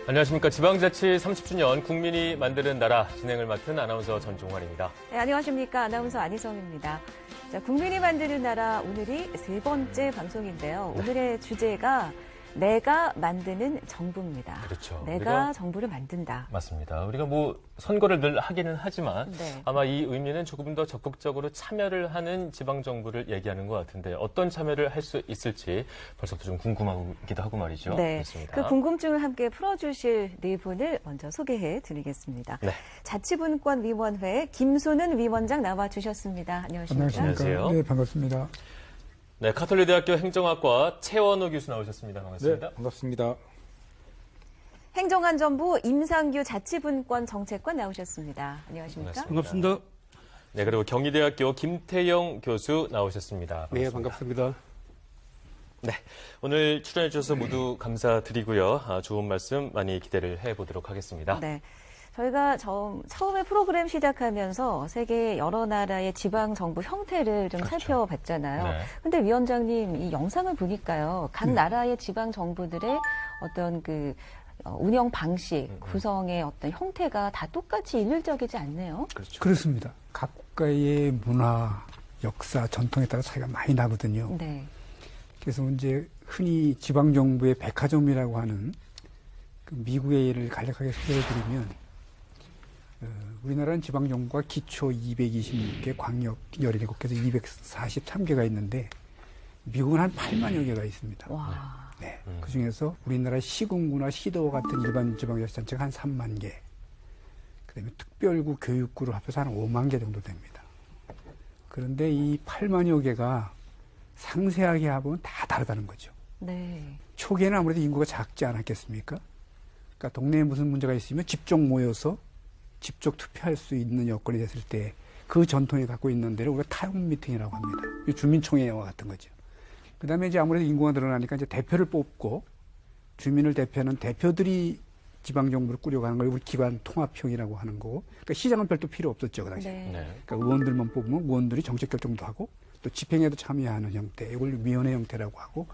안녕하십니까. 지방자치 30주년 국민이 만드는 나라 진행을 맡은 아나운서 전종환입니다. 네, 안녕하십니까. 아나운서 안희성입니다. 자, 국민이 만드는 나라 오늘이 세 번째 방송인데요. 네. 오늘의 주제가 내가 만드는 정부입니다. 그렇죠. 내가 정부를 만든다. 맞습니다. 우리가 선거를 늘 하기는 하지만 네. 아마 이 의미는 조금 더 적극적으로 참여를 하는 지방정부를 얘기하는 것 같은데 어떤 참여를 할 수 있을지 벌써부터 좀 궁금하기도 하고 말이죠. 네. 그렇습니다. 그 궁금증을 함께 풀어주실 네 분을 먼저 소개해 드리겠습니다. 네. 자치분권위원회 김소는 위원장 나와주셨습니다. 안녕하십니까? 안녕하세요. 네, 반갑습니다. 네, 카톨릭대학교 행정학과 최원호 교수 나오셨습니다. 반갑습니다. 네, 반갑습니다. 행정안전부 임상규 자치분권 정책관 나오셨습니다. 안녕하십니까? 반갑습니다. 네, 그리고 경희대학교 김태영 교수 나오셨습니다. 반갑습니다. 네, 반갑습니다. 네, 오늘 출연해 주셔서 모두 감사드리고요. 좋은 말씀 많이 기대를 해보도록 하겠습니다. 네. 저희가 처음에 프로그램 시작하면서 세계 여러 나라의 지방정부 형태를 좀 그렇죠. 살펴봤잖아요. 네. 근데 위원장님, 이 영상을 보니까요. 각 나라의 지방정부들의 어떤 운영 방식, 구성의 어떤 형태가 다 똑같이 일률적이지 않네요. 그렇죠. 그렇습니다. 각 국가의 문화, 역사, 전통에 따라 차이가 많이 나거든요. 네. 그래서 이제 흔히 지방정부의 백화점이라고 하는 그 미국의 예를 간략하게 소개해드리면 우리나라는 지방정부가 기초 226개, 광역 17개에서 243개가 있는데 미국은 한 8만여 개가 있습니다. 와. 네. 그중에서 우리나라 시군구나 시도와 같은 일반 지방자치단체가 한 3만 개, 그다음에 특별구, 교육구를 합해서 한 5만 개 정도 됩니다. 그런데 이 8만여 개가 상세하게 해보면 다 다르다는 거죠. 네. 초기에는 아무래도 인구가 작지 않았겠습니까? 그러니까 동네에 무슨 문제가 있으면 직접 모여서 직접 투표할 수 있는 여건이 됐을 때 그 전통이 갖고 있는 데를 우리가 타운 미팅이라고 합니다. 주민총회와 같은 거죠. 그 다음에 이제 아무래도 인구가 늘어나니까 이제 대표를 뽑고 주민을 대표하는 대표들이 지방정부를 꾸려가는 걸 우리 기관 통합형이라고 하는 거고, 그러니까 시장은 별도 필요 없었죠, 그 당시에. 네. 네. 그러니까 의원들만 뽑으면 의원들이 정책 결정도 하고 또 집행에도 참여하는 형태, 이걸 위원회 형태라고 하고,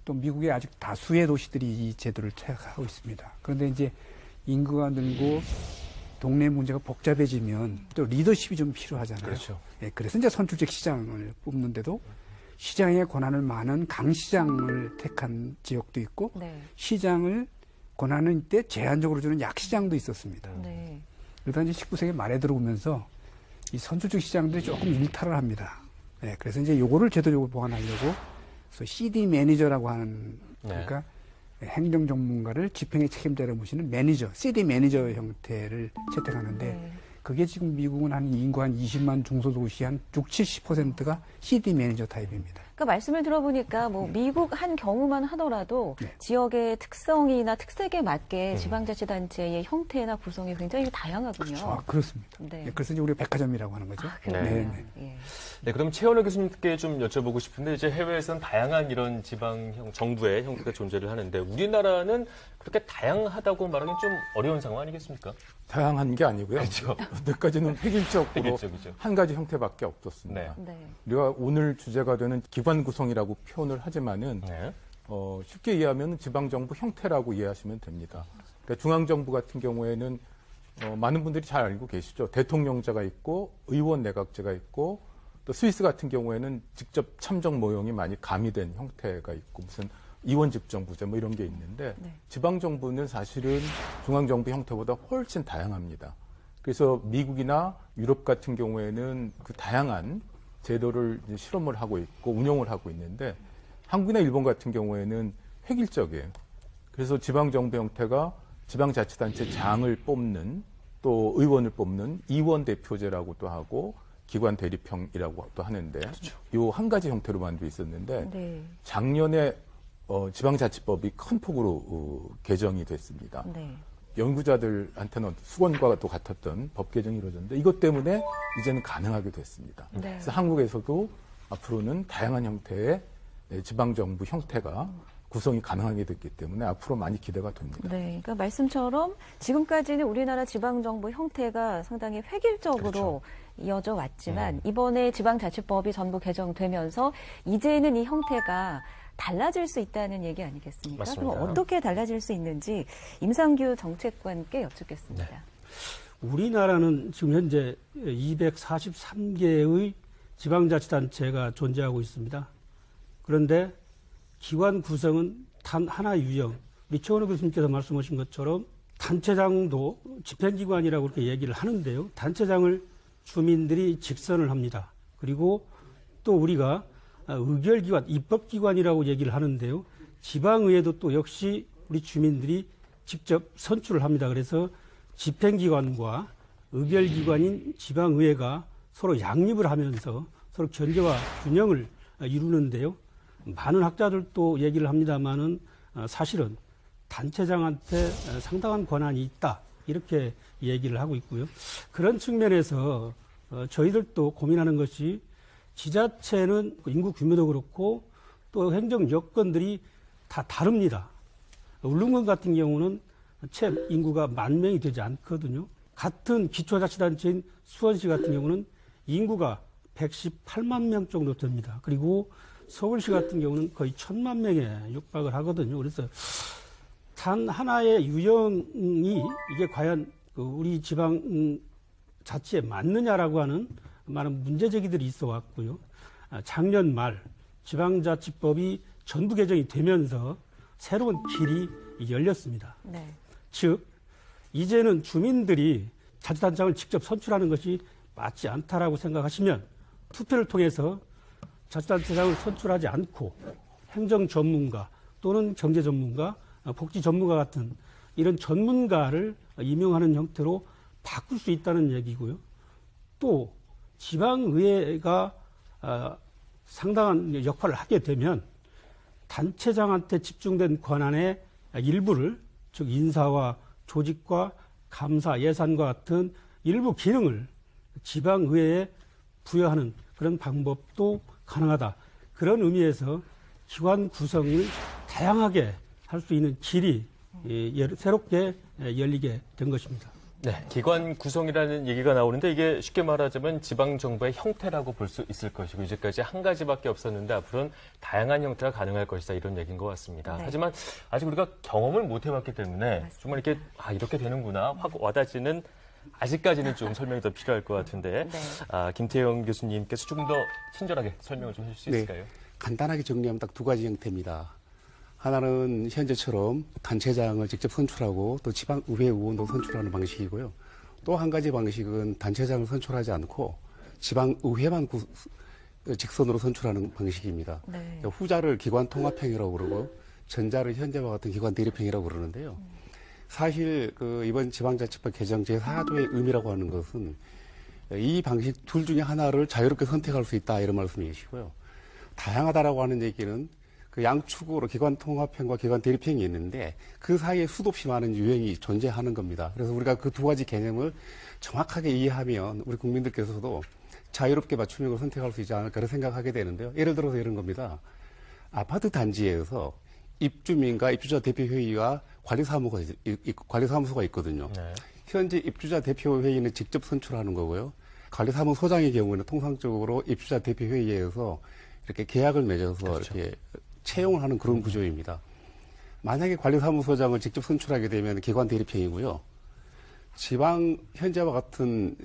또 미국의 아직 다수의 도시들이 이 제도를 채택하고 있습니다. 그런데 이제 인구가 늘고 동네 문제가 복잡해지면 또 리더십이 좀 필요하잖아요. 그렇죠. 예, 그래서 이제 선출직 시장을 뽑는데도 시장의 권한을 많은 강시장을 택한 지역도 있고, 네. 시장을 권한을 때 제한적으로 주는 약시장도 있었습니다. 네. 그러다 이제 19세기 말에 들어오면서 이 선출직 시장들이 조금 일탈을 합니다. 예, 그래서 이제 요거를 제도적으로 보완하려고 그래서 CD 매니저라고 하는, 그러니까 행정 전문가를 집행의 책임자로 모시는 매니저, CD 매니저 형태를 채택하는데, 네. 그게 지금 미국은 한 인구 한 20만 중소도시 한 60, 70%가 CD 매니저 타입입니다. 그러니까 말씀을 들어보니까 미국 한 경우만 하더라도 지역의 특성이나 특색에 맞게 지방자치단체의 형태나 구성이 굉장히 다양하군요. 아, 그렇습니다. 네. 예, 그래서 이제 우리가 백화점이라고 하는 거죠. 그래요? 네. 예. 네, 그럼 최원호 교수님께 좀 여쭤보고 싶은데 이제 해외에서는 다양한 이런 지방 정부의 형태가 존재를 하는데 우리나라는 그렇게 다양하다고 말하기 좀 어려운 상황 아니겠습니까? 다양한 게 아니고요. 그렇죠. 여태까지는 획일적으로 획일적이죠. 한 가지 형태밖에 없었습니다. 네. 네. 우리가 오늘 주제가 되는 기관 구성이라고 표현을 하지만은 네. 쉽게 이해하면 지방정부 형태라고 이해하시면 됩니다. 그러니까 중앙정부 같은 경우에는 많은 분들이 잘 알고 계시죠. 대통령제가 있고 의원 내각제가 있고 또 스위스 같은 경우에는 직접 참정 모형이 많이 가미된 형태가 있고 무슨 이원집정부제 뭐 이런 게 있는데 네. 지방정부는 사실은 중앙정부 형태보다 훨씬 다양합니다. 그래서 미국이나 유럽 같은 경우에는 그 다양한 제도를 이제 실험을 하고 있고 운영을 하고 있는데 한국이나 일본 같은 경우에는 획일적이에요. 그래서 지방정부 형태가 지방자치단체 장을 뽑는 또 의원을 뽑는 이원 대표제라고도 하고 기관 대립형이라고 또 하는데 요 한 가지 형태로만 돼 있었는데 네. 작년에 지방자치법이 큰 폭으로 개정이 됐습니다. 네. 연구자들한테는 수건과도 같았던 법 개정이 이루어졌는데 이것 때문에 이제는 가능하게 됐습니다. 네. 그래서 한국에서도 앞으로는 다양한 형태의 지방정부 형태가 구성이 가능하게 됐기 때문에 앞으로 많이 기대가 됩니다. 네, 그러니까 말씀처럼 지금까지는 우리나라 지방정부 형태가 상당히 획일적으로 이어져 왔지만 이번에 지방자치법이 전부 개정되면서 이제는 이 형태가 달라질 수 있다는 얘기 아니겠습니까? 맞습니다. 그럼 어떻게 달라질 수 있는지 임상규 정책관께 여쭙겠습니다. 네. 우리나라는 지금 현재 243개의 지방자치단체가 존재하고 있습니다. 그런데 기관 구성은 단 하나 유형. 우리 최원호 교수님께서 말씀하신 것처럼 단체장도 집행기관이라고 그렇게 얘기를 하는데요. 단체장을 주민들이 직선을 합니다. 그리고 또 우리가 의결기관, 입법기관이라고 얘기를 하는데요. 지방의회도 또 역시 우리 주민들이 직접 선출을 합니다. 그래서 집행기관과 의결기관인 지방의회가 서로 양립을 하면서 서로 견제와 균형을 이루는데요. 많은 학자들도 얘기를 합니다만은 사실은 단체장한테 상당한 권한이 있다. 이렇게 얘기를 하고 있고요. 그런 측면에서 저희들도 고민하는 것이 지자체는 인구 규모도 그렇고 또 행정 여건들이 다 다릅니다. 울릉군 같은 경우는 채 인구가 10,000명이 되지 않거든요. 같은 기초자치단체인 수원시 같은 경우는 인구가 118만 명 정도 됩니다. 그리고 서울시 같은 경우는 거의 1,000만 명에 육박을 하거든요. 그래서 단 하나의 유형이 이게 과연 우리 지방 자치에 맞느냐라고 하는 많은 문제 제기들이 있어 왔고요. 작년 말 지방자치법이 전부 개정이 되면서 새로운 길이 열렸습니다. 네. 즉 이제는 주민들이 자치단장을 직접 선출하는 것이 맞지 않다라고 생각하시면 투표를 통해서 자치단체장을 선출하지 않고 행정 전문가 또는 경제 전문가, 복지 전문가 같은 이런 전문가를 임용하는 형태로 바꿀 수 있다는 얘기고요. 또 지방의회가 상당한 역할을 하게 되면 단체장한테 집중된 권한의 일부를, 즉 인사와 조직과 감사, 예산과 같은 일부 기능을 지방의회에 부여하는 그런 방법도 가능하다. 그런 의미에서 기관 구성을 다양하게 할 수 있는 길이 새롭게 열리게 된 것입니다. 네, 기관 구성이라는 얘기가 나오는데 이게 쉽게 말하자면 지방정부의 형태라고 볼 수 있을 것이고 이제까지 한 가지밖에 없었는데 앞으로는 다양한 형태가 가능할 것이다 이런 얘기인 것 같습니다. 네. 하지만 아직 우리가 경험을 못 해봤기 때문에 맞습니다. 정말 이렇게 이렇게 되는구나 확 와닿지는 아직까지는 좀 설명이 더 필요할 것 같은데 네. 김태형 교수님께서 조금 더 친절하게 설명을 좀 해주실 수 있을까요? 간단하게 정리하면 딱 두 가지 형태입니다. 하나는 현재처럼 단체장을 직접 선출하고 또 지방의회 의원도 선출하는 방식이고요. 또 한 가지 방식은 단체장을 선출하지 않고 지방의회만 직선으로 선출하는 방식입니다. 네. 후자를 기관통합형이라고 그러고 전자를 현재와 같은 기관대립형이라고 그러는데요. 사실 이번 지방자치법 개정 제4조의 의미라고 하는 것은 이 방식 둘 중에 하나를 자유롭게 선택할 수 있다 이런 말씀이시고요. 다양하다라고 하는 얘기는 그 양축으로 기관통합형과 기관대립형이 있는데 그 사이에 수도 없이 많은 유형이 존재하는 겁니다. 그래서 우리가 그 두 가지 개념을 정확하게 이해하면 우리 국민들께서도 자유롭게 맞춤형을 선택할 수 있지 않을까 생각하게 되는데요. 예를 들어서 이런 겁니다. 아파트 단지에서 입주민과 입주자 대표회의와 관리사무소가 있거든요. 네. 현재 입주자 대표회의는 직접 선출하는 거고요. 관리사무소장의 경우에는 통상적으로 입주자 대표회의에서 이렇게 계약을 맺어서 그렇죠. 이렇게 채용을 하는 그런 구조입니다. 만약에 관리사무소장을 직접 선출하게 되면 기관 대립형이고요. 현재와 같은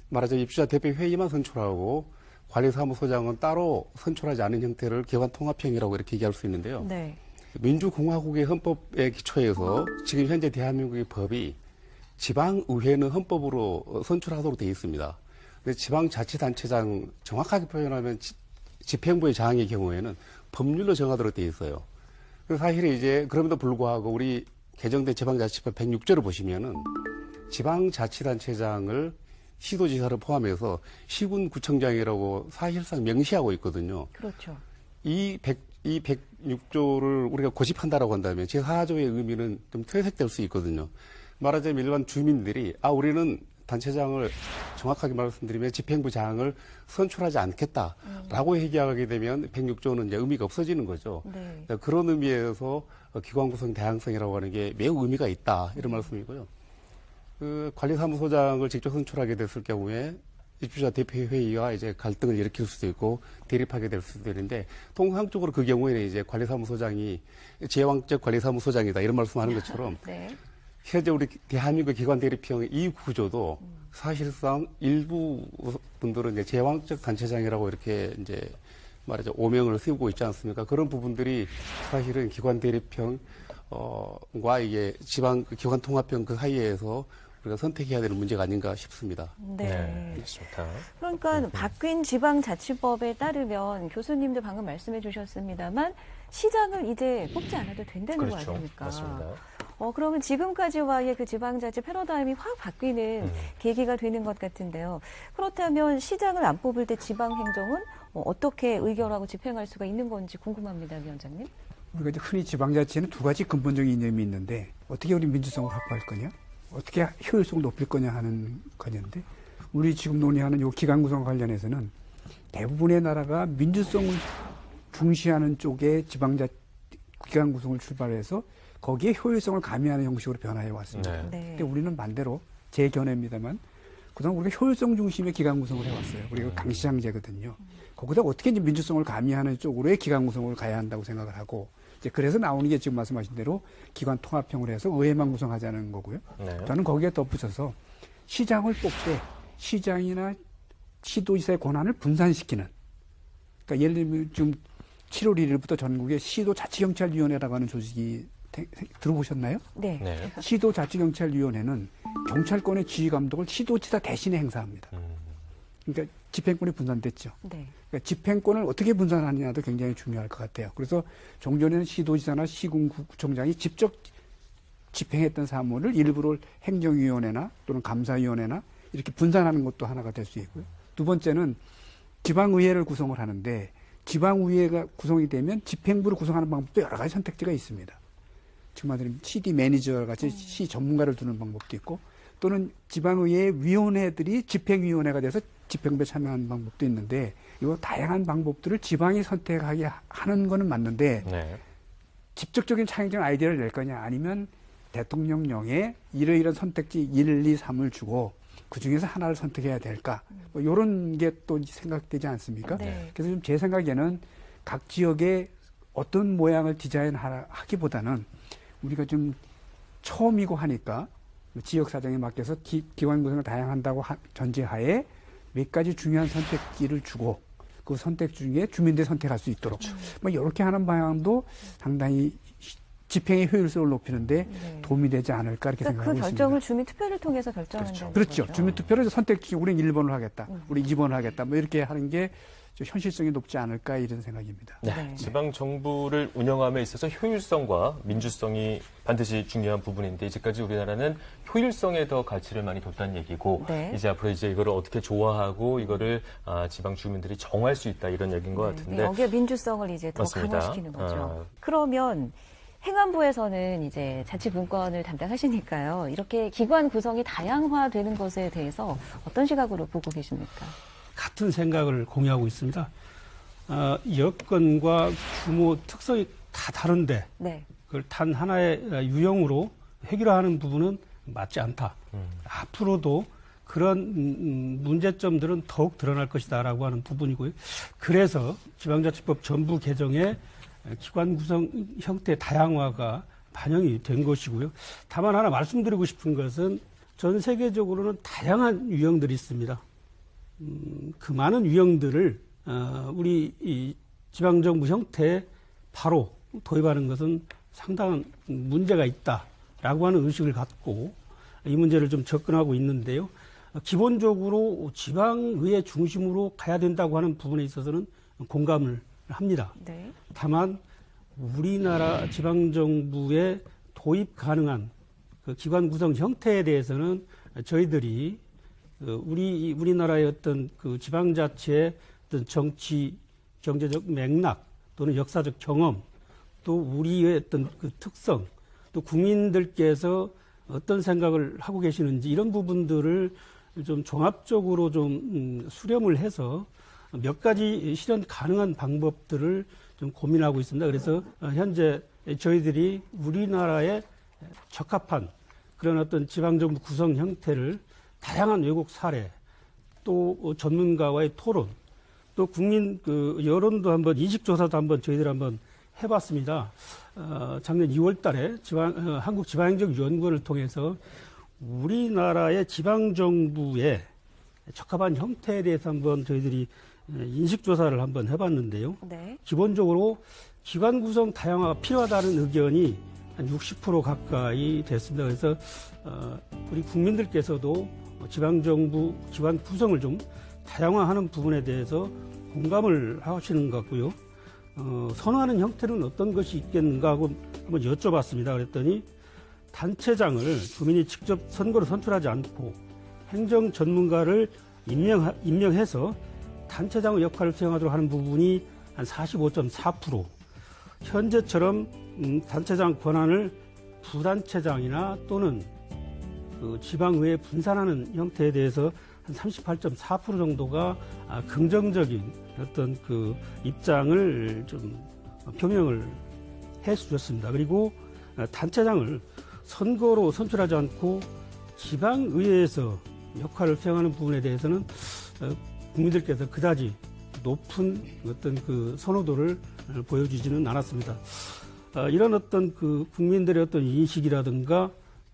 말하자면 입주자 대표회의만 선출하고 관리사무소장은 따로 선출하지 않은 형태를 기관통합형이라고 이렇게 얘기할 수 있는데요. 네. 민주공화국의 헌법에 기초해서 지금 현재 대한민국의 법이 지방의회는 헌법으로 선출하도록 되어 있습니다. 근데 지방자치단체장 정확하게 표현하면 집행부의 장의 경우에는 법률로 정하도록 되어 있어요. 그래서 사실 이제 그럼에도 불구하고 우리 개정된 지방자치법 106조를 보시면은 지방자치단체장을 시도지사를 포함해서 시군구청장이라고 사실상 명시하고 있거든요. 그렇죠. 이 106조를 우리가 고집한다라고 한다면 제4조의 의미는 좀 퇴색될 수 있거든요. 말하자면 일반 주민들이 우리는 단체장을 정확하게 말씀드리면 집행부장을 선출하지 않겠다라고 얘기하게 되면 106조는 이제 의미가 없어지는 거죠. 네. 그런 의미에서 기관 구성 다양성이라고 하는 게 매우 의미가 있다 이런 말씀이고요. 그 관리사무소장을 직접 선출하게 됐을 경우에 입주자 대표회의가 이제 갈등을 일으킬 수도 있고 대립하게 될 수도 있는데 통상적으로 그 경우에는 이제 관리사무소장이 제왕적 관리사무소장이다 이런 말씀하는 것처럼 네. 현재 우리 대한민국 기관 대립형 이 구조도 사실상 일부 분들은 이제 제왕적 단체장이라고 이렇게 이제 말하자 오명을 세우고 있지 않습니까? 그런 부분들이 사실은 기관 대립형 과 이게 지방 기관 통합형 그 사이에서 우리가 선택해야 되는 문제가 아닌가 싶습니다. 네. 그렇습니다. 그러니까 바뀐 지방자치법에 따르면 교수님도 방금 말씀해 주셨습니다만 시장을 이제 뽑지 않아도 된다는 거 그렇죠. 아닙니까? 맞습니다. 그러면 지금까지와의 그 지방자치 패러다임이 확 바뀌는 계기가 되는 것 같은데요. 그렇다면 시장을 안 뽑을 때 지방행정은 어떻게 의결하고 집행할 수가 있는 건지 궁금합니다, 위원장님. 우리가 이제 흔히 지방자치에는 두 가지 근본적인 이념이 있는데 어떻게 우리 민주성을 확보할 거냐, 어떻게 효율성을 높일 거냐 하는 거냐인데 우리 지금 논의하는 이 기관 구성 관련해서는 대부분의 나라가 민주성을 중시하는 쪽에 기관 구성을 출발해서 거기에 효율성을 가미하는 형식으로 변화해 왔습니다. 네. 근데 우리는 반대로 제 견해입니다만 그동안 우리가 효율성 중심의 기관 구성을 해왔어요. 우리가 강시장제거든요. 거기다 어떻게 이제 민주성을 가미하는 쪽으로의 기관 구성을 가야 한다고 생각을 하고 이제 그래서 나오는 게 지금 말씀하신 대로 기관 통합형으로 해서 의회만 구성하자는 거고요. 네. 저는 거기에 덧붙여서 시장을 뽑되 시장이나 시도지사의 권한을 분산시키는 그러니까 예를 들면 지금 7월 1일부터 전국에 시도자치경찰위원회라고 하는 조직이 들어보셨나요? 네. 네. 시도자치경찰위원회는 경찰권의 지휘감독을 시도지사 대신에 행사합니다. 그러니까 집행권이 분산됐죠. 네. 그러니까 집행권을 어떻게 분산하느냐도 굉장히 중요할 것 같아요. 그래서 종전에는 시도지사나 시군구청장이 직접 집행했던 사무를 일부를 행정위원회나 또는 감사위원회나 이렇게 분산하는 것도 하나가 될 수 있고요. 두 번째는 지방의회를 구성을 하는데 지방의회가 구성이 되면 집행부를 구성하는 방법도 여러 가지 선택지가 있습니다. 지금 말하자면 CD 매니저 같이 시 전문가를 두는 방법도 있고 또는 지방의회 위원회들이 집행위원회가 돼서 집행부에 참여하는 방법도 있는데 이 다양한 방법들을 지방이 선택하게 하는 거는 맞는데 네. 직접적인 창의적 아이디어를 낼 거냐 아니면 대통령령에 이러이러한 선택지 1, 2, 3을 주고 그중에서 하나를 선택해야 될까 뭐 이런 게 또 생각되지 않습니까? 네. 그래서 좀 제 생각에는 각 지역에 어떤 모양을 디자인하기보다는 우리가 좀 처음이고 하니까 지역 사정에 맡겨서 기관 구성을 다양한다고 전제하에 몇 가지 중요한 선택지를 주고 그 선택 중에 주민들이 선택할 수 있도록 뭐 이렇게 하는 방향도 상당히 집행의 효율성을 높이는데 네. 도움이 되지 않을까 이렇게 그러니까 생각하고 그 결정을 있습니다. 주민 투표를 통해서 결정한다는 그렇죠. 거죠. 주민투표를 선택지 우리는 1번을 하겠다. 우리 2번을 하겠다. 뭐 이렇게 하는 게 좀 현실성이 높지 않을까 이런 생각입니다. 네. 네. 지방 정부를 운영함에 있어서 효율성과 민주성이 반드시 중요한 부분인데 이제까지 우리나라는 효율성에 더 가치를 많이 뒀다는 얘기고 네. 이제 앞으로 이제 이거를 어떻게 좋아하고 이거를 지방 주민들이 정할 수 있다 이런 얘기인 것 같은데 네, 여기에 민주성을 이제 더 맞습니다. 강화시키는 거죠. 그러면 행안부에서는 이제 자치분권을 담당하시니까요. 이렇게 기관 구성이 다양화되는 것에 대해서 어떤 시각으로 보고 계십니까? 같은 생각을 공유하고 있습니다. 여건과 규모 특성이 다 다른데 네. 그걸 단 하나의 유형으로 해결하는 부분은 맞지 않다. 앞으로도 그런 문제점들은 더욱 드러날 것이다라고 하는 부분이고요. 그래서 지방자치법 전부 개정에 기관 구성 형태 다양화가 반영이 된 것이고요. 다만 하나 말씀드리고 싶은 것은 전 세계적으로는 다양한 유형들이 있습니다. 그 많은 유형들을 우리 이 지방정부 형태에 바로 도입하는 것은 상당한 문제가 있다라고 하는 의식을 갖고 이 문제를 좀 접근하고 있는데요. 기본적으로 지방의회 중심으로 가야 된다고 하는 부분에 있어서는 공감을 합니다. 네. 다만 우리나라 지방정부에 도입 가능한 그 기관 구성 형태에 대해서는 저희들이 우리나라의 어떤 그 지방자치의 어떤 정치, 경제적 맥락 또는 역사적 경험 또 우리의 어떤 그 특성 또 국민들께서 어떤 생각을 하고 계시는지 이런 부분들을 좀 종합적으로 좀 수렴을 해서 몇 가지 실현 가능한 방법들을 좀 고민하고 있습니다. 그래서 현재 저희들이 우리나라에 적합한 그런 어떤 지방정부 구성 형태를 다양한 외국 사례 또 전문가와의 토론, 또 국민 그 여론도 한번 인식조사도 한번 저희들 한번 해봤습니다. 작년 2월달에 한국지방행정위원회를 통해서 우리나라의 지방정부의 적합한 형태에 대해서 한번 저희들이 인식조사를 한번 해봤는데요. 네. 기본적으로 기관 구성 다양화가 필요하다는 의견이 한 60% 가까이 됐습니다. 그래서 우리 국민들께서도 지방정부 기관 구성을 좀 다양화하는 부분에 대해서 공감을 하시는 것 같고요. 선호하는 형태는 어떤 것이 있겠는가 하고 한번 여쭤봤습니다. 그랬더니 단체장을 주민이 직접 선거로 선출하지 않고 행정 전문가를 임명해서 단체장의 역할을 수행하도록 하는 부분이 한 45.4%, 현재처럼 단체장 권한을 부단체장이나 또는 그 지방의회에 분산하는 형태에 대해서 한 38.4% 정도가 긍정적인 어떤 그 입장을 좀 표명을 해 주셨습니다. 그리고 단체장을 선거로 선출하지 않고 지방의회에서 역할을 수행하는 부분에 대해서는 국민들께서 그다지 높은 어떤 그 선호도를 보여주지는 않았습니다. 이런 어떤 그 국민들의 어떤 인식이라든가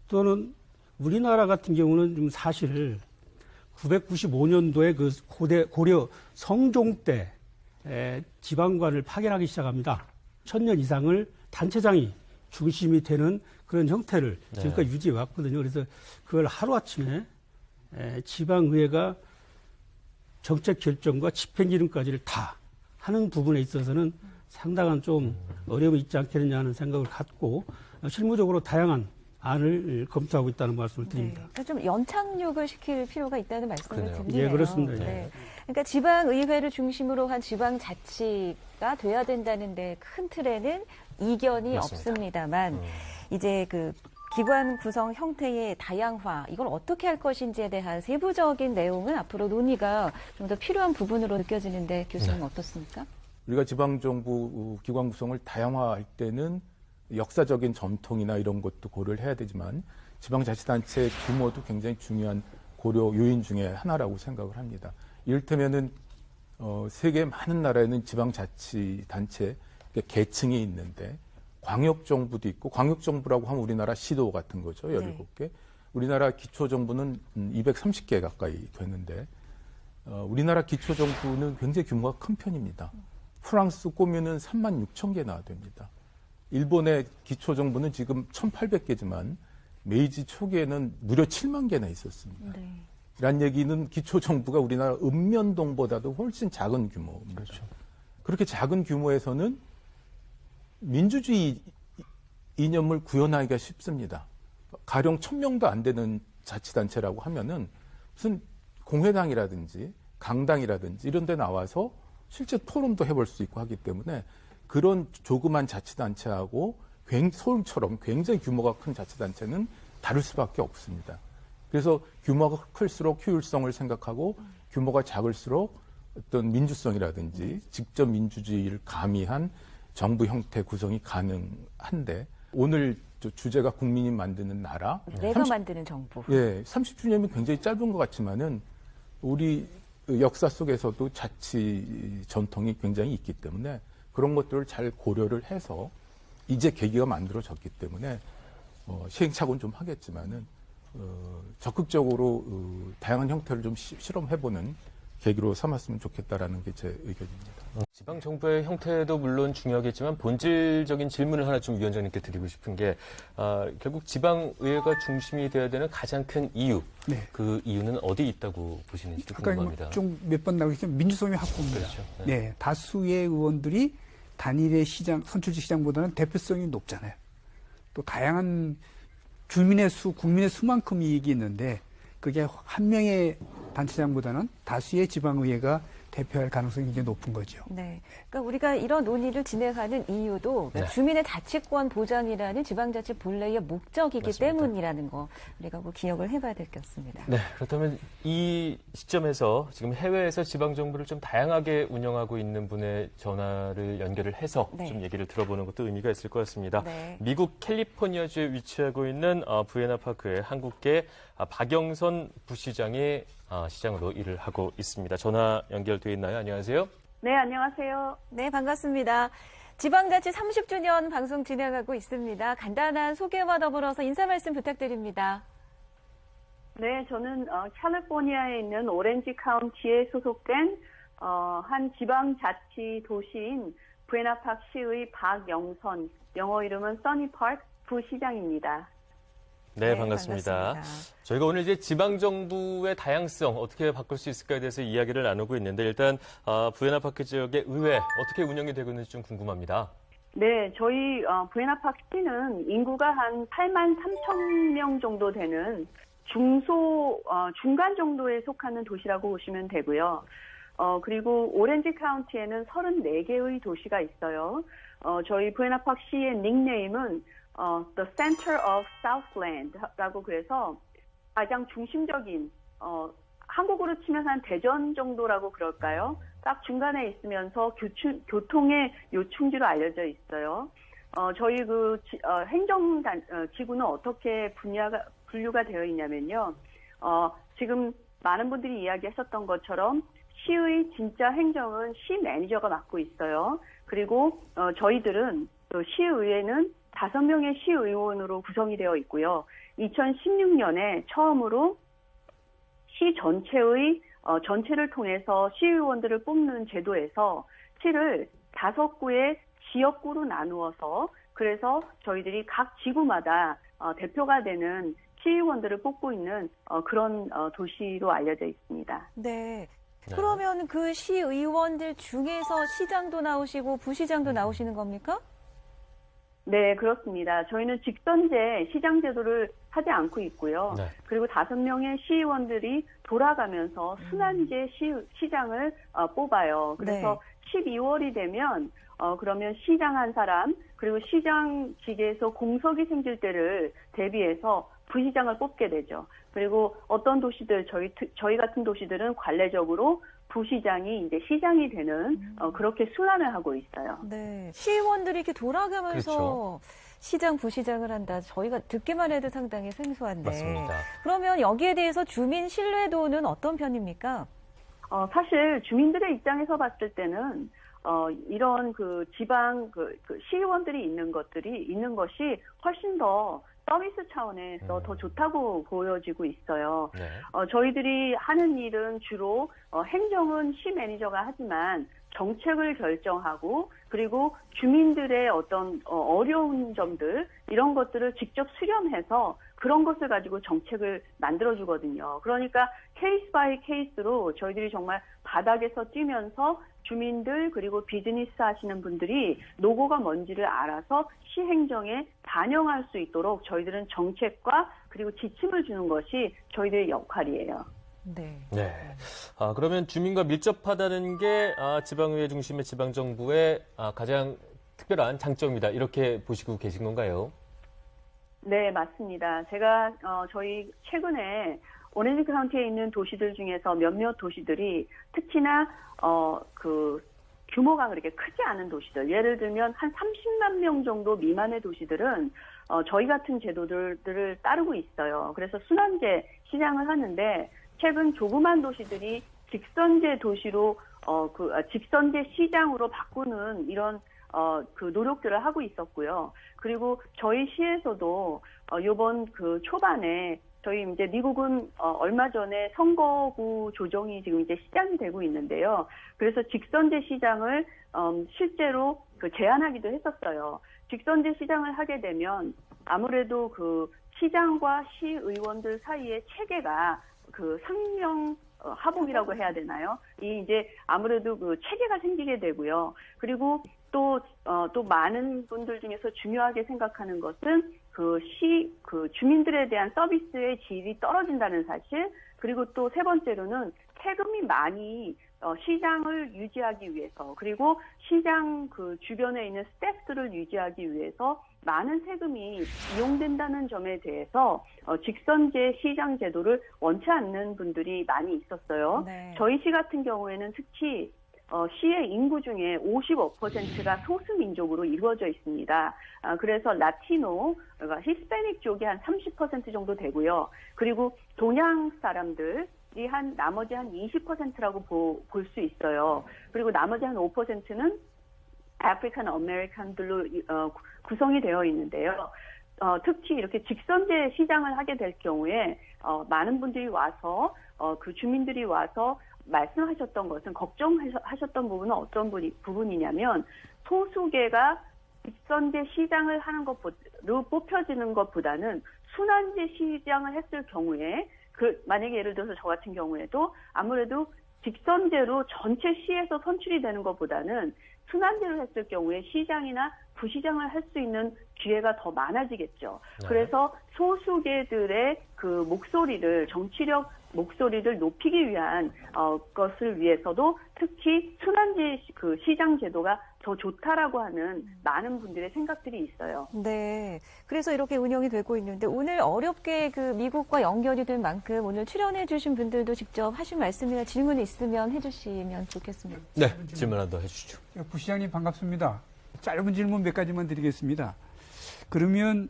또는 우리나라 같은 경우는 좀 사실 995년도에 그 고려 성종 때 지방관을 파견하기 시작합니다. 1000년 이상을 단체장이 중심이 되는 그런 형태를 지금까지 유지해 왔거든요. 그래서 그걸 하루아침에 지방의회가 정책 결정과 집행기능까지를 다 하는 부분에 있어서는 상당한 좀 어려움이 있지 않겠느냐 하는 생각을 갖고 실무적으로 다양한 안을 검토하고 있다는 말씀을 드립니다. 네, 그러니까 좀 연착륙을 시킬 필요가 있다는 말씀을 드리네요. 예, 그렇습니다. 네. 그러니까 지방의회를 중심으로 한 지방자치가 돼야 된다는데 큰 틀에는 이견이 맞습니다. 없습니다만 이제 그 기관 구성 형태의 다양화, 이걸 어떻게 할 것인지에 대한 세부적인 내용은 앞으로 논의가 좀 더 필요한 부분으로 느껴지는데 교수님 어떻습니까? 우리가 지방정부 기관 구성을 다양화할 때는 역사적인 전통이나 이런 것도 고려를 해야 되지만 지방자치단체 규모도 굉장히 중요한 고려 요인 중에 하나라고 생각을 합니다. 이를테면은 세계 많은 나라에는 지방자치단체 계층이 있는데 광역정부도 있고, 광역정부라고 하면 우리나라 시도 같은 거죠. 17개. 우리나라 기초정부는 230개 가까이 되는데, 우리나라 기초정부는 굉장히 규모가 큰 편입니다. 프랑스 꼬미는 36,000개나 됩니다. 일본의 기초정부는 지금 1,800개지만, 메이지 초기에는 무려 7만 개나 있었습니다. 네. 이란 얘기는 기초정부가 우리나라 읍면동보다도 훨씬 작은 규모입니다. 그렇죠. 그렇게 작은 규모에서는 민주주의 이념을 구현하기가 쉽습니다. 가령 1000명도 안 되는 자치단체라고 하면은 무슨 공회당이라든지 강당이라든지 이런 데 나와서 실제 토론도 해볼 수 있고 하기 때문에 그런 조그만 자치단체하고 서울처럼 굉장히 규모가 큰 자치단체는 다를 수밖에 없습니다. 그래서 규모가 클수록 효율성을 생각하고 규모가 작을수록 어떤 민주성이라든지 직접 민주주의를 가미한 정부 형태 구성이 가능한데 오늘 주제가 국민이 만드는 나라. 내가 만드는 정부. 예, 30주년이 굉장히 짧은 것 같지만은 우리 역사 속에서도 자치 전통이 굉장히 있기 때문에 그런 것들을 잘 고려를 해서 이제 계기가 만들어졌기 때문에 시행착오는 좀 하겠지만은 적극적으로 다양한 형태를 좀 실험해보는 계기로 삼았으면 좋겠다라는 게 제 의견입니다. 지방 정부의 형태도 물론 중요하겠지만 본질적인 질문을 하나 좀 위원장님께 드리고 싶은 게 결국 지방의회가 중심이 돼야 되는 가장 큰 이유, 네. 그 이유는 어디 있다고 보시는지도 궁금합니다. 좀 몇 번 나오겠지만 민주성의 확보입니다. 그렇죠. 네, 다수의 의원들이 단일의 시장, 선출직 시장보다는 대표성이 높잖아요. 또 다양한 주민의 수, 국민의 수만큼 이익이 있는데 그게 한 명의 단체장보다는 다수의 지방의회가 대표할 가능성이 굉장히 높은 거죠. 네. 그러니까 우리가 이런 논의를 진행하는 이유도 그러니까 주민의 자치권 보장이라는 지방자치 본래의 목적이기 맞습니다. 때문이라는 거 우리가 꼭 기억을 해봐야 될 것 같습니다. 네, 그렇다면 이 시점에서 지금 해외에서 지방정부를 좀 다양하게 운영하고 있는 분의 전화를 연결을 해서 네. 좀 얘기를 들어보는 것도 의미가 있을 것 같습니다. 네. 미국 캘리포니아주에 위치하고 있는 부에나파크의 한국계 박영선 부시장이 시장으로 일을 하고 있습니다. 전화 연결돼 있나요? 안녕하세요. 네, 안녕하세요. 네, 반갑습니다. 지방자치 30주년 방송 진행하고 있습니다. 간단한 소개와 더불어서 인사 말씀 부탁드립니다. 네, 저는 캘리포니아에 있는 오렌지 카운티에 소속된 한 지방자치 도시인 부에나파크 시의 박영선, 영어 이름은 써니파크 부시장입니다. 네, 반갑습니다. 저희가 오늘 이제 지방정부의 다양성 어떻게 바꿀 수 있을까에 대해서 이야기를 나누고 있는데 일단 부에나파크 지역의 의회 어떻게 운영이 되고 있는지 좀 궁금합니다. 네, 저희 부에나파크 시는 인구가 한 8만 3천 명 정도 되는 중간 정도에 속하는 도시라고 보시면 되고요. 그리고 오렌지 카운티에는 34개의 도시가 있어요. 저희 부에나파크 시의 닉네임은 The Center of Southland라고 그래서 가장 중심적인 한국으로 치면 한 대전 정도라고 그럴까요? 딱 중간에 있으면서 교통의 요충지로 알려져 있어요. 저희 행정 기구는 어떻게 분류가 되어 있냐면요. 지금 많은 분들이 이야기하셨던 것처럼 시의 진짜 행정은 시 매니저가 맡고 있어요. 그리고 저희들은 또 시의회는 5명의 시의원으로 구성이 되어 있고요. 2016년에 처음으로 시 전체를 통해서 시의원들을 뽑는 제도에서 시를 5구의 지역구로 나누어서 그래서 저희들이 각 지구마다 대표가 되는 시의원들을 뽑고 있는 그런 도시로 알려져 있습니다. 네. 그러면 그 시의원들 중에서 시장도 나오시고 부시장도 나오시는 겁니까? 네, 그렇습니다. 저희는 직선제 시장 제도를 하지 않고 있고요. 네. 그리고 5명의 시의원들이 돌아가면서 순환제 시장을 뽑아요. 그래서 네. 12월이 되면 그러면 시장 한 사람 그리고 시장직에서 공석이 생길 때를 대비해서 부시장을 뽑게 되죠. 그리고 어떤 도시들 저희 같은 도시들은 관례적으로 부시장이 이제 시장이 되는 그렇게 순환을 하고 있어요. 네, 시의원들이 이렇게 돌아가면서 그렇죠. 시장, 부시장을 한다. 저희가 듣기만 해도 상당히 생소한데. 맞습니다. 그러면 여기에 대해서 주민 신뢰도는 어떤 편입니까? 사실 주민들의 입장에서 봤을 때는 이런 지방 시의원들이 있는 것이 훨씬 더 서비스 차원에서 더 좋다고 보여지고 있어요. 네. 저희들이 하는 일은 주로 행정은 시 매니저가 하지만 정책을 결정하고 그리고 주민들의 어떤 어려운 점들 이런 것들을 직접 수렴해서 그런 것을 가지고 정책을 만들어주거든요. 그러니까 케이스 바이 케이스로 저희들이 정말 바닥에서 뛰면서 주민들 그리고 비즈니스 하시는 분들이 노고가 뭔지를 알아서 시행정에 반영할 수 있도록 저희들은 정책과 그리고 지침을 주는 것이 저희들의 역할이에요. 네. 네. 그러면 주민과 밀접하다는 게 지방의회 중심의 지방정부의 가장 특별한 장점이다. 이렇게 보시고 계신 건가요? 네, 맞습니다. 제가 저희 최근에 오렌지 카운티에 있는 도시들 중에서 몇몇 도시들이 특히나 규모가 그렇게 크지 않은 도시들, 예를 들면 한 30만 명 정도 미만의 도시들은 저희 같은 제도들을 따르고 있어요. 그래서 순환제 시장을 하는데 최근 조그만 도시들이 직선제 도시로 직선제 시장으로 바꾸는 이런 노력들을 하고 있었고요. 그리고 저희 시에서도 이번 초반에 저희 이제 미국은 얼마 전에 선거구 조정이 지금 이제 시작이 되고 있는데요. 그래서 직선제 시장을 실제로 제안하기도 했었어요. 직선제 시장을 하게 되면 아무래도 시장과 시의원들 사이의 체계가 상명 하복이라고 해야 되나요? 이제 아무래도 체계가 생기게 되고요. 그리고 또 많은 분들 중에서 중요하게 생각하는 것은 주민들에 대한 서비스의 질이 떨어진다는 사실, 그리고 또 세 번째로는 세금이 많이 시장을 유지하기 위해서, 그리고 시장 주변에 있는 스태프들을 유지하기 위해서 많은 세금이 이용된다는 점에 대해서 직선제 시장 제도를 원치 않는 분들이 많이 있었어요. 네. 저희 시 같은 경우에는 특히 시의 인구 중에 55%가 소수민족으로 이루어져 있습니다. 그래서 라티노, 그러니까 히스패닉 쪽이 한 30% 정도 되고요. 그리고 동양 사람들, 나머지 한 20%라고 볼 수 있어요. 그리고 나머지 한 5%는 아프리칸 아메리칸들로 구성이 되어 있는데요. 특히 이렇게 직선제 시장을 하게 될 경우에 많은 분들이 와서 그 주민들이 와서 말씀하셨던 것은 걱정하셨던 부분은 어떤 부분이냐면 소수계가 직선제 시장을 하는 것으로 뽑혀지는 것보다는 순환제 시장을 했을 경우에 만약에 예를 들어서 저 같은 경우에도 아무래도 직선제로 전체 시에서 선출이 되는 것보다는 순환제를 했을 경우에 시장이나 부시장을 할 수 있는 기회가 더 많아지겠죠. 네. 그래서 소수계들의 그 목소리를 정치력 목소리를 높이기 위한 것을 위해서도 특히 순환제 그 시장 제도가 더 좋다라고 하는 많은 분들의 생각들이 있어요. 네. 그래서 이렇게 운영이 되고 있는데 오늘 어렵게 그 미국과 연결이 된 만큼 오늘 출연해 주신 분들도 직접 하신 말씀이나 질문이 있으면 해주시면 좋겠습니다. 네, 질문 하나 더 해주시죠. 부시장님 반갑습니다. 짧은 질문 몇 가지만 드리겠습니다. 그러면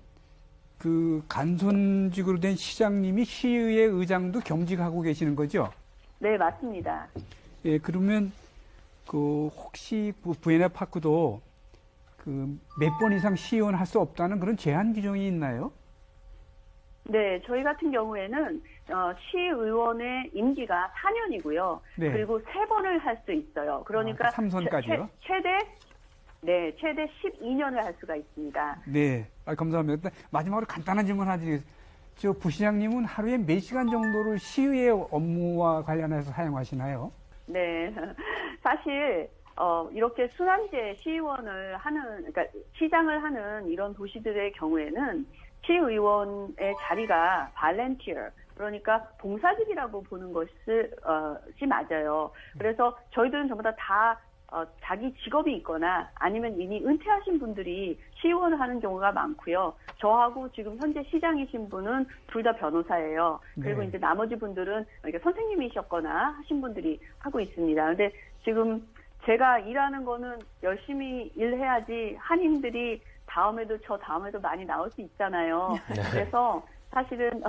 그 간선직으로 된 시장님이 시의회 의장도 겸직하고 계시는 거죠? 네, 맞습니다. 예, 그러면 그 혹시 그 부에나 파크도 그 몇 번 이상 시의원 할 수 없다는 그런 제한 규정이 있나요? 네, 저희 같은 경우에는 시의원의 임기가 4년이고요. 네. 그리고 3번을 할 수 있어요. 그러니까 3선까지요? 최대 12년을 할 수가 있습니다. 네, 감사합니다. 마지막으로 간단한 질문 하나 드리겠습니다. 저 부시장님은 하루에 몇 시간 정도를 시의회 업무와 관련해서 사용하시나요? 네, 사실 이렇게 순환제 시의원을 하는, 그러니까 시장을 하는 이런 도시들의 경우에는 시의원의 자리가 발렌티어, 그러니까 봉사직이라고 보는 것이 맞아요. 그래서 저희들은 전부 다 자기 직업이 있거나 아니면 이미 은퇴하신 분들이 시의원을 하는 경우가 많고요. 저하고 지금 현재 시장이신 분은 둘 다 변호사예요. 그리고 네. 이제 나머지 분들은 그러니까 선생님이셨거나 하신 분들이 하고 있습니다. 근데 지금 제가 일하는 거는 열심히 일해야지 한인들이 다음에도 많이 나올 수 있잖아요. 네. 그래서 사실은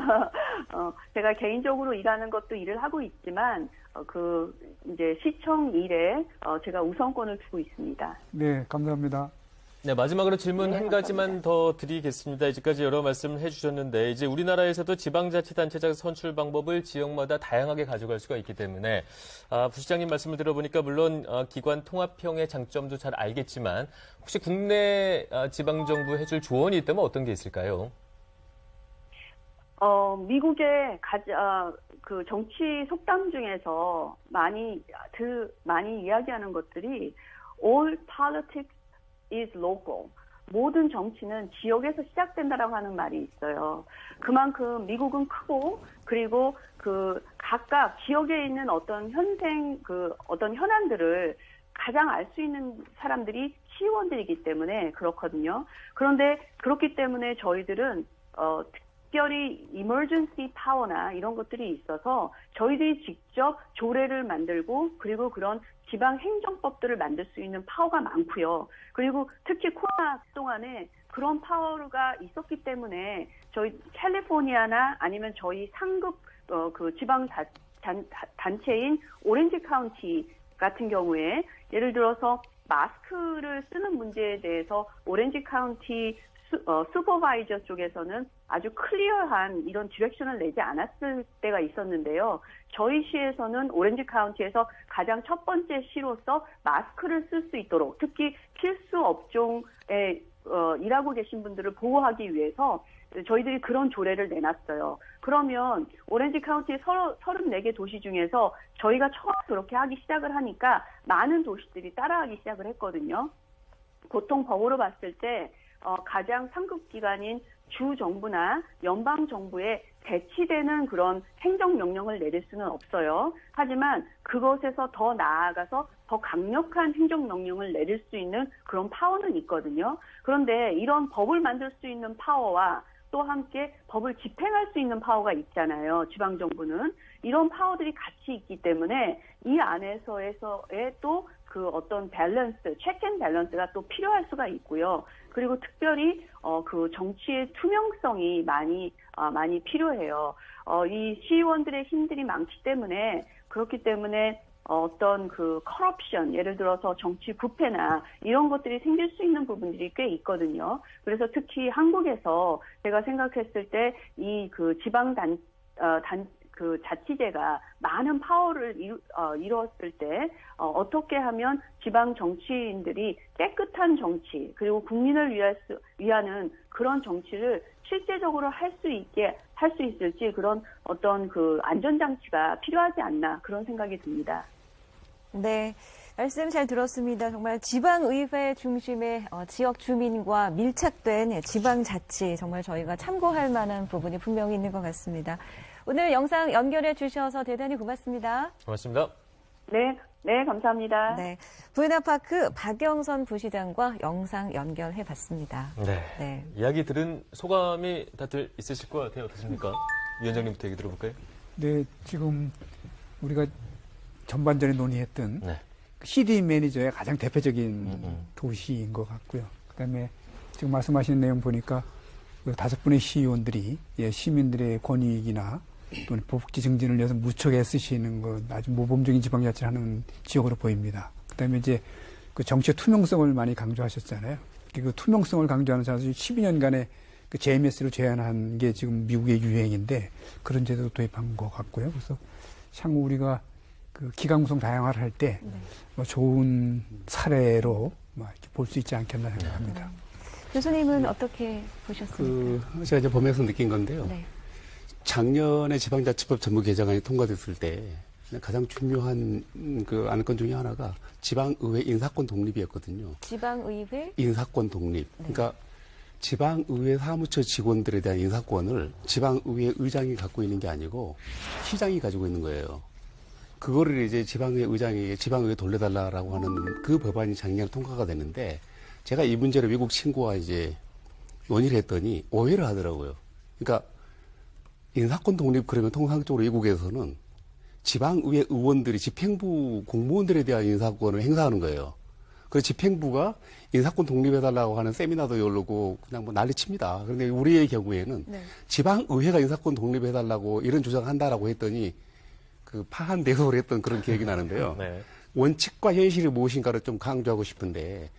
제가 개인적으로 일하는 것도 일을 하고 있지만 이제 시청 일에 제가 우선권을 두고 있습니다. 네, 감사합니다. 네, 마지막으로 질문 네, 한 가지만 더 드리겠습니다. 이제까지 여러 말씀을 해주셨는데 이제 우리나라에서도 지방자치단체장 선출 방법을 지역마다 다양하게 가져갈 수가 있기 때문에 부시장님 말씀을 들어보니까 물론 기관 통합형의 장점도 잘 알겠지만 혹시 국내 지방정부 해줄 조언이 있다면 어떤 게 있을까요? 미국의 그 정치 속담 중에서 많이 이야기하는 것들이 all politics is local. 모든 정치는 지역에서 시작된다라고 하는 말이 있어요. 그만큼 미국은 크고 그리고 그 각각 지역에 있는 어떤 어떤 현안들을 가장 알 수 있는 사람들이 시의원들이기 때문에 그렇거든요. 그런데 그렇기 때문에 저희들은 특별히 emergency power나 이런 것들이 있어서 저희들이 직접 조례를 만들고 그리고 그런 지방 행정법들을 만들 수 있는 파워가 많고요. 그리고 특히 코로나 동안에 그런 파워가 있었기 때문에 저희 캘리포니아나 아니면 저희 상급 그 지방 단체인 오렌지 카운티 같은 경우에 예를 들어서 마스크를 쓰는 문제에 대해서 오렌지 카운티 슈퍼바이저 쪽에서는 아주 클리어한 이런 디렉션을 내지 않았을 때가 있었는데요. 저희 시에서는 오렌지 카운티에서 가장 첫 번째 시로서 마스크를 쓸 수 있도록 특히 필수 업종에 일하고 계신 분들을 보호하기 위해서 저희들이 그런 조례를 내놨어요. 그러면 오렌지 카운티의 34개 도시 중에서 저희가 처음 그렇게 하기 시작을 하니까 많은 도시들이 따라하기 시작을 했거든요. 보통 법으로 봤을 때 가장 상급기관인 주정부나 연방정부에 대치되는 그런 행정명령을 내릴 수는 없어요. 하지만 그것에서 더 나아가서 더 강력한 행정명령을 내릴 수 있는 그런 파워는 있거든요. 그런데 이런 법을 만들 수 있는 파워와 또 함께 법을 집행할 수 있는 파워가 있잖아요. 지방정부는. 이런 파워들이 같이 있기 때문에 이 안에서의 또 그 어떤 밸런스, 체크 앤 밸런스가 또 필요할 수가 있고요. 그리고 특별히 그 정치의 투명성이 많이 필요해요. 이 시의원들의 힘들이 많기 때문에 그렇기 때문에 어떤 그 커럽션, 예를 들어서 정치 부패나 이런 것들이 생길 수 있는 부분들이 꽤 있거든요. 그래서 특히 한국에서 제가 생각했을 때 이 그 그 자치제가 많은 파워를 이루었을 때 어떻게 하면 지방 정치인들이 깨끗한 정치 그리고 국민을 위하는 그런 정치를 실제적으로 할 수 있을지 그런 어떤 그 안전장치가 필요하지 않나 그런 생각이 듭니다. 네. 말씀 잘 들었습니다. 정말 지방의회 중심의 지역 주민과 밀착된 지방자치 정말 저희가 참고할 만한 부분이 분명히 있는 것 같습니다. 오늘 영상 연결해 주셔서 대단히 고맙습니다. 고맙습니다. 네, 감사합니다. 네. 부에나파크 박영선 부시장과 영상 연결해 봤습니다. 네. 네. 이야기 들은 소감이 다들 있으실 것 같아요. 어떠십니까? 위원장님부터 얘기 들어볼까요? 네, 지금 우리가 전반전에 논의했던 네. CD 매니저의 가장 대표적인 도시인 것 같고요. 그다음에 지금 말씀하시는 내용 보니까 그 5분의 시의원들이 시민들의 권익이나 또는 복지 증진을 위해서 무척 애쓰시는 건 아주 모범적인 지방자치를 하는 지역으로 보입니다. 그다음에 이제 그 정치의 투명성을 많이 강조하셨잖아요. 그 투명성을 강조하는 사실 12년간의 그 JMS를 제안한 게 지금 미국의 유행인데 그런 제도도 도입한 것 같고요. 그래서 향후 우리가 그 기강구성 다양화를 할 때 좋은 사례로 이렇게 볼 수 있지 않겠나 생각합니다. 교수님은 어떻게 보셨습니까? 제가 이제 보면서 느낀 건데요. 네. 작년에 지방자치법 전부 개정안이 통과됐을 때 가장 중요한 그 안건 중에 하나가 지방의회 인사권 독립이었거든요. 지방의회? 인사권 독립. 네. 그러니까 지방의회 사무처 직원들에 대한 인사권을 지방의회 의장이 갖고 있는 게 아니고 시장이 가지고 있는 거예요. 그거를 이제 지방의회 의장에게 지방의회 돌려달라라고 하는 그 법안이 작년에 통과가 됐는데 제가 이 문제를 외국 친구와 이제 논의를 했더니 오해를 하더라고요. 그러니까 인사권 독립 그러면 통상적으로 외국에서는 지방의회 의원들이 집행부 공무원들에 대한 인사권을 행사하는 거예요. 그 집행부가 인사권 독립해달라고 하는 세미나도 열고 그냥 뭐 난리칩니다. 그런데 우리의 경우에는 네. 지방의회가 인사권 독립해달라고 이런 주장한다라고 했더니 그 파한대소를 했던 그런 기억이 나는데요. 네. 원칙과 현실이 무엇인가를 좀 강조하고 싶은데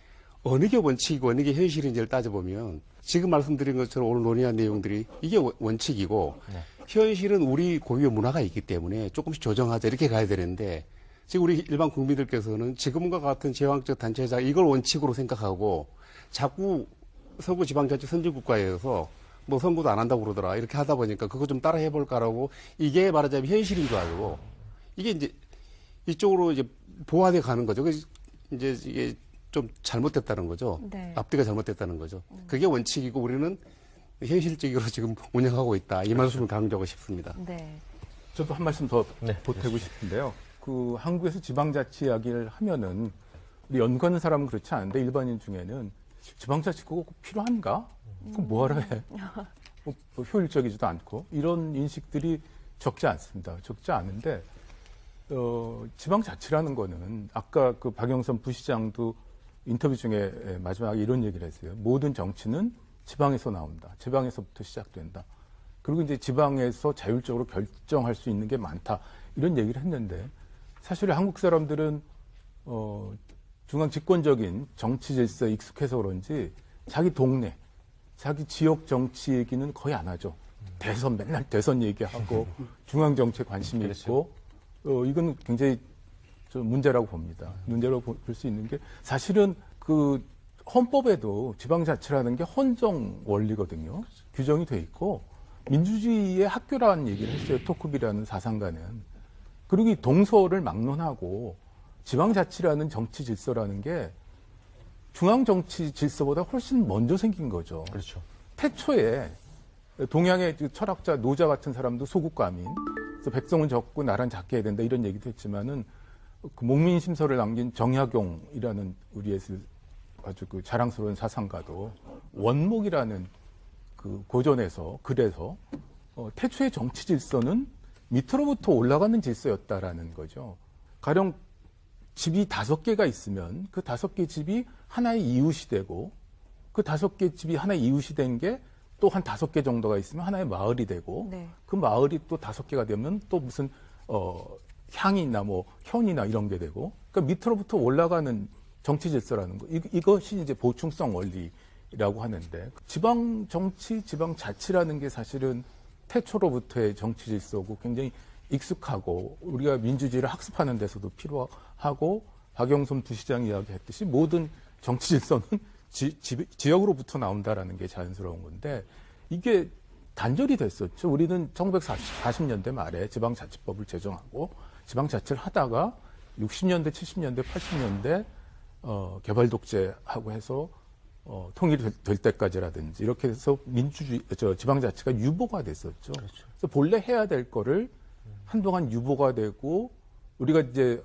어느 게 원칙이고 어느 게 현실인지를 따져보면 지금 말씀드린 것처럼 오늘 논의한 내용들이 이게 원칙이고 네. 현실은 우리 고유의 문화가 있기 때문에 조금씩 조정하자 이렇게 가야 되는데 지금 우리 일반 국민들께서는 지금과 같은 제왕적 단체장 이걸 원칙으로 생각하고 자꾸 서구 지방자치 선진국가에서 뭐 선거도 안 한다고 그러더라 이렇게 하다 보니까 그거 좀 따라 해볼까라고 이게 말하자면 현실인 줄 알고 이게 이제 이쪽으로 이제 보완해 가는 거죠. 그래서 이제 이게 좀 잘못됐다는 거죠. 네. 앞뒤가 잘못됐다는 거죠. 그게 원칙이고 우리는 현실적으로 지금 운영하고 있다. 이 말씀을 강조하고 싶습니다. 네. 저도 한 말씀 더 네, 보태고 싶은데요. 그 한국에서 지방자치 이야기를 하면은 우리 연구하는 사람은 그렇지 않은데 일반인 중에는 지방자치 그거 꼭 필요한가? 그럼 뭐하러 해? 뭐 효율적이지도 않고 이런 인식들이 적지 않습니다. 적지 않은데 지방자치라는 거는 아까 그 박영선 부시장도 인터뷰 중에 마지막에 이런 얘기를 했어요. 모든 정치는 지방에서 나온다. 지방에서부터 시작된다. 그리고 이제 지방에서 자율적으로 결정할 수 있는 게 많다. 이런 얘기를 했는데 사실 한국 사람들은 중앙 집권적인 정치 질서에 익숙해서 그런지 자기 동네, 자기 지역 정치 얘기는 거의 안 하죠. 대선 맨날 대선 얘기하고 중앙 정치에 관심이 있고 이건 굉장히 좀 문제라고 봅니다. 문제라고 볼 수 있는 게 사실은 그 헌법에도 지방자치라는 게 헌정 원리거든요. 규정이 돼 있고 민주주의의 학교라는 얘기를 했어요. 토크비라는 사상가는. 그리고 이 동서를 막론하고 지방자치라는 정치 질서라는 게 중앙 정치 질서보다 훨씬 먼저 생긴 거죠. 그렇죠. 태초에 동양의 철학자 노자 같은 사람도 소국가민, 그래서 백성은 적고 나라는 작게 해야 된다 이런 얘기도 했지만은 그 목민심서를 남긴 정약용이라는 우리의 아주 그 자랑스러운 사상가도 원목이라는 그 고전에서 글에서 태초의 정치 질서는 밑으로부터 올라가는 질서였다라는 거죠. 가령 집이 5개가 있으면 그 5개 집이 하나의 이웃이 되고 그 그 5개 집이 하나의 이웃이 된 게 또 한 5개 정도가 있으면 하나의 마을이 되고 네. 그 마을이 또 5개가 되면 또 무슨 향이나 뭐 현이나 이런 게 되고 그러니까 밑으로부터 올라가는 정치 질서라는 거 이것이 이제 보충성 원리라고 하는데 지방 정치, 지방 자치라는 게 사실은 태초로부터의 정치 질서고 굉장히 익숙하고 우리가 민주주의를 학습하는 데서도 필요하고 박영선 부시장이 이야기했듯이 모든 정치 질서는 지역으로부터 나온다라는 게 자연스러운 건데 이게 단절이 됐었죠. 우리는 1940년대 말에 지방자치법을 제정하고 지방자치를 하다가 60년대, 70년대, 80년대 개발독재하고 해서 통일될 때까지라든지 이렇게 해서 지방자치가 유보가 됐었죠. 그렇죠. 그래서 본래 해야 될 거를 한동안 유보가 되고 우리가 이제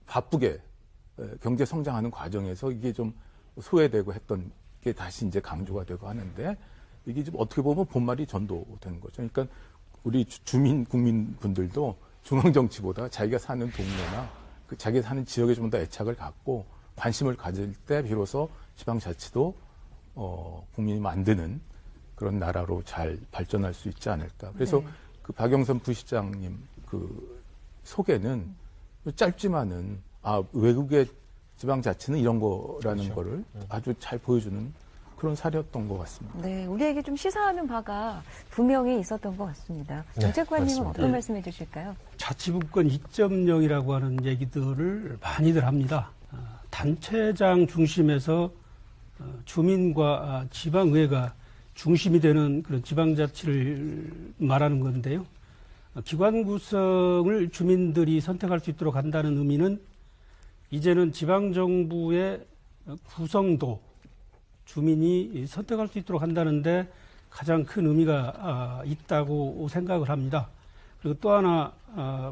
바쁘게 경제 성장하는 과정에서 이게 좀 소외되고 했던 게 다시 이제 강조가 되고 하는데 이게 좀 어떻게 보면 본말이 전도된 거죠. 그러니까 우리 국민분들도 중앙정치보다 자기가 사는 동네나 자기가 사는 지역에 좀 더 애착을 갖고 관심을 가질 때 비로소 지방자치도 국민이 만드는 그런 나라로 잘 발전할 수 있지 않을까. 그래서 네. 그 박영선 부시장님 그 소개는 짧지만은 외국의 지방자치는 이런 거라는 그렇죠. 거를 아주 잘 보여주는 그런 사례였던 것 같습니다. 네, 우리에게 좀 시사하는 바가 분명히 있었던 것 같습니다. 네, 정책관님은 맞습니다. 어떤 말씀해 주실까요? 자치분권 2.0이라고 하는 얘기들을 많이들 합니다. 단체장 중심에서 주민과 지방의회가 중심이 되는 그런 지방자치를 말하는 건데요. 기관 구성을 주민들이 선택할 수 있도록 한다는 의미는 이제는 지방정부의 구성도 주민이 선택할 수 있도록 한다는데 가장 큰 의미가 있다고 생각을 합니다. 그리고 또 하나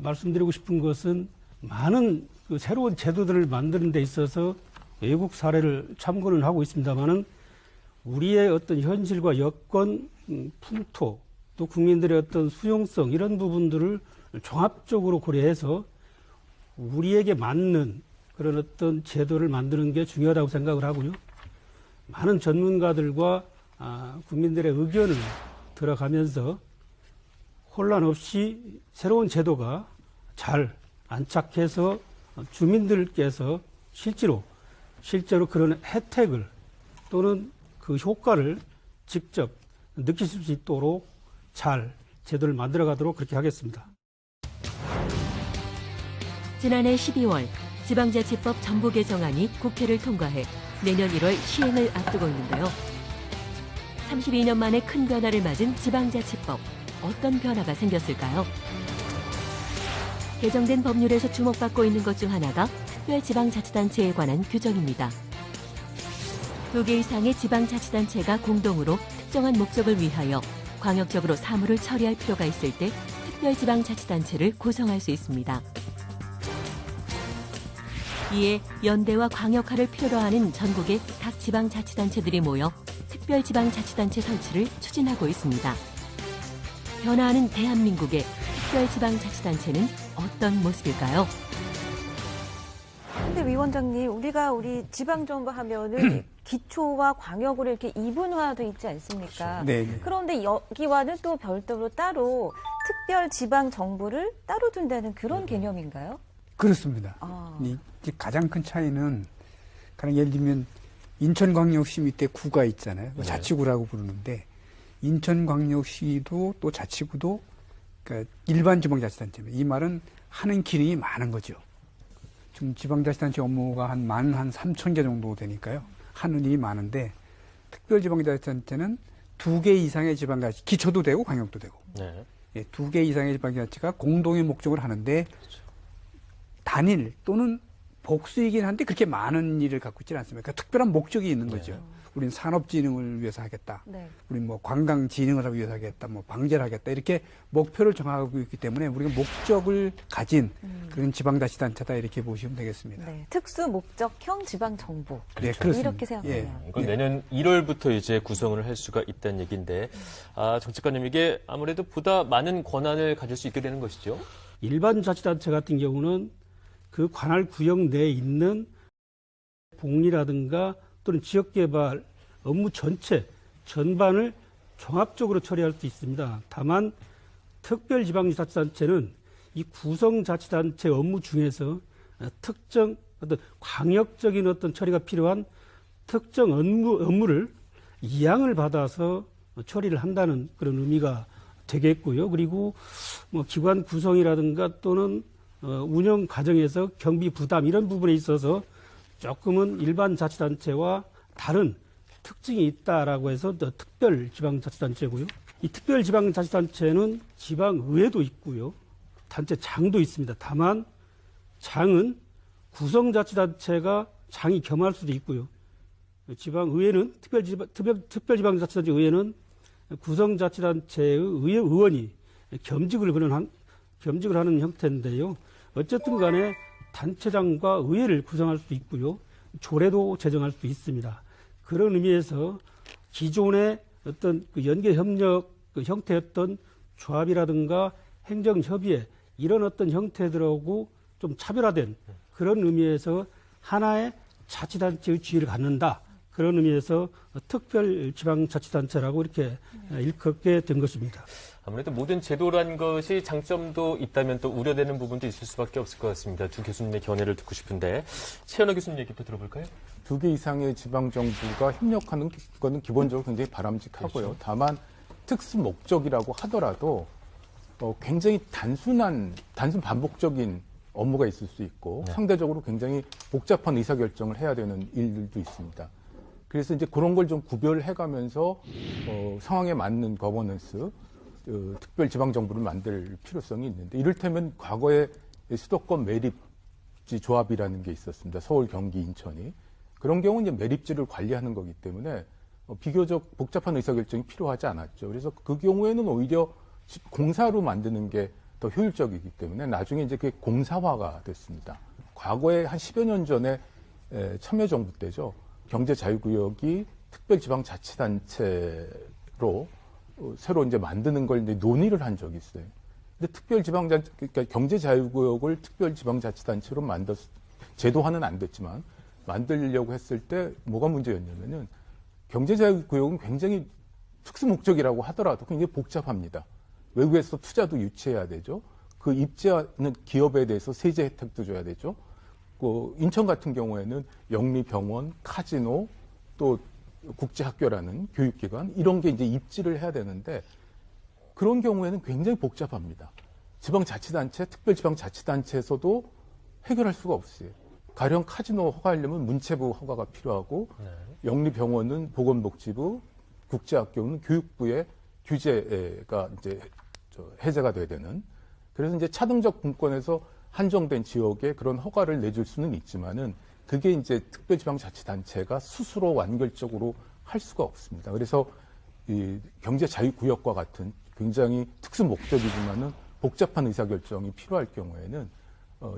말씀드리고 싶은 것은 많은 그 새로운 제도들을 만드는 데 있어서 외국 사례를 참고는 하고 있습니다만은 우리의 어떤 현실과 여건, 풍토, 또 국민들의 어떤 수용성 이런 부분들을 종합적으로 고려해서 우리에게 맞는 그런 어떤 제도를 만드는 게 중요하다고 생각을 하고요. 많은 전문가들과 국민들의 의견을 들어가면서 혼란 없이 새로운 제도가 잘 안착해서 주민들께서 실제로 그런 혜택을 또는 그 효과를 직접 느끼실 수 있도록 잘 제도를 만들어 가도록 그렇게 하겠습니다. 지난해 12월 지방자치법 전부 개정안이 국회를 통과해 내년 1월 시행을 앞두고 있는데요. 32년 만에 큰 변화를 맞은 지방자치법, 어떤 변화가 생겼을까요? 개정된 법률에서 주목받고 있는 것 중 하나가 특별지방자치단체에 관한 규정입니다. 2개 이상의 지방자치단체가 공동으로 특정한 목적을 위하여 광역적으로 사무를 처리할 필요가 있을 때 특별지방자치단체를 구성할 수 있습니다. 이에 연대와 광역화를 필요로 하는 전국의 각 지방자치단체들이 모여 특별지방자치단체 설치를 추진하고 있습니다. 변화하는 대한민국의 특별지방자치단체는 어떤 모습일까요? 근데 위원장님, 우리 지방정부 하면은 기초와 광역으로 이렇게 이분화돼 있지 않습니까? 네. 그런데 여기와는 또 별도로 따로 특별지방정부를 따로 둔다는 그런 개념인가요? 그렇습니다. 이제 가장 큰 차이는 가령 예를 들면 인천광역시 밑에 구가 있잖아요. 네. 자치구라고 부르는데 인천광역시도 또 자치구도 그러니까 일반 지방자치단체입니다. 이 말은 하는 기능이 많은 거죠. 지금 지방자치단체 업무가 한 3,000개 정도 되니까요. 하는 일이 많은데 특별지방자치단체는 2개 이상의 지방자치, 기초도 되고 광역도 되고 네. 2개 이상의 지방자치가 공동의 목적을 하는데 단일 또는 복수이긴 한데 그렇게 많은 일을 갖고 있지는 않습니다. 그러니까 특별한 목적이 있는 거죠. 우리는 산업진흥을 위해서 하겠다. 네. 우리는 뭐 관광진흥을 하기 위해서 하겠다. 뭐 방제를 하겠다. 이렇게 목표를 정하고 있기 때문에 우리가 목적을 가진 그런 지방자치단체다 이렇게 보시면 되겠습니다. 네. 특수 목적형 지방정부. 네, 그렇습니다. 이렇게 생각하네요. 이건 내년 1월부터 이제 구성을 할 수가 있다는 얘기인데, 정책관님, 이게 아무래도 보다 많은 권한을 가질 수 있게 되는 것이죠? 일반 자치단체 같은 경우는 그 관할 구역 내에 있는 복리라든가 또는 지역개발 업무 전반을 종합적으로 처리할 수 있습니다. 다만 특별지방자치단체는 이 구성자치단체 업무 중에서 특정 어떤 광역적인 어떤 처리가 필요한 특정 업무를 이양을 받아서 처리를 한다는 그런 의미가 되겠고요. 그리고 뭐 기관 구성이라든가 또는 운영 과정에서 경비 부담 이런 부분에 있어서 조금은 일반 자치단체와 다른 특징이 있다라고 해서 특별지방자치단체고요. 이 특별지방자치단체는 지방의회도 있고요. 단체장도 있습니다. 다만 장은 구성자치단체가 장이 겸할 수도 있고요. 지방의회는 특별지방자치단체 의회는 구성자치단체의 의원이 겸직을 하는 형태인데요. 어쨌든 간에 단체장과 의회를 구성할 수도 있고요. 조례도 제정할 수도 있습니다. 그런 의미에서 기존의 어떤 그 연계협력 그 형태였던 조합이라든가 행정협의회 이런 어떤 형태들하고 좀 차별화된 그런 의미에서 하나의 자치단체의 지위를 갖는다. 그런 의미에서 특별지방자치단체라고 이렇게 일컫게 된 것입니다. 아무래도 모든 제도란 것이 장점도 있다면 또 우려되는 부분도 있을 수밖에 없을 것 같습니다. 두 교수님의 견해를 듣고 싶은데 최현호 교수님 얘기부터 들어볼까요? 2개 이상의 지방정부가 협력하는 것은 기본적으로 굉장히 바람직하고요. 그렇죠. 다만 특수 목적이라고 하더라도 굉장히 단순 반복적인 업무가 있을 수 있고 상대적으로 굉장히 복잡한 의사결정을 해야 되는 일들도 있습니다. 그래서 이제 그런 걸 좀 구별해가면서 상황에 맞는 거버넌스, 특별지방정부를 만들 필요성이 있는데 이를테면 과거에 수도권 매립지 조합이라는 게 있었습니다. 서울, 경기, 인천이. 그런 경우는 이제 매립지를 관리하는 거기 때문에 비교적 복잡한 의사결정이 필요하지 않았죠. 그래서 그 경우에는 오히려 공사로 만드는 게 더 효율적이기 때문에 나중에 이제 그게 공사화가 됐습니다. 과거에 한 10여 년 전에 참여정부 때죠. 경제자유구역이 특별지방자치단체로 새로 이제 만드는 걸 이제 논의를 한 적이 있어요. 근데 그러니까 경제자유구역을 특별지방자치단체로 제도화는 안 됐지만 만들려고 했을 때 뭐가 문제였냐면은 경제자유구역은 굉장히 특수목적이라고 하더라도 굉장히 복잡합니다. 외국에서 투자도 유치해야 되죠. 그 입지하는 기업에 대해서 세제 혜택도 줘야 되죠. 인천 같은 경우에는 영리병원, 카지노, 또 국제학교라는 교육기관 이런 게 이제 입지를 해야 되는데 그런 경우에는 굉장히 복잡합니다. 지방자치단체, 특별지방자치단체에서도 해결할 수가 없어요. 가령 카지노 허가하려면 문체부 허가가 필요하고 영리병원은 보건복지부, 국제학교는 교육부의 규제가 이제 해제가 돼야 되는. 그래서 이제 차등적 분권에서 한정된 지역에 그런 허가를 내줄 수는 있지만은 그게 이제 특별지방자치단체가 스스로 완결적으로 할 수가 없습니다. 그래서 이 경제자유구역과 같은 굉장히 특수 목적이지만은 복잡한 의사결정이 필요할 경우에는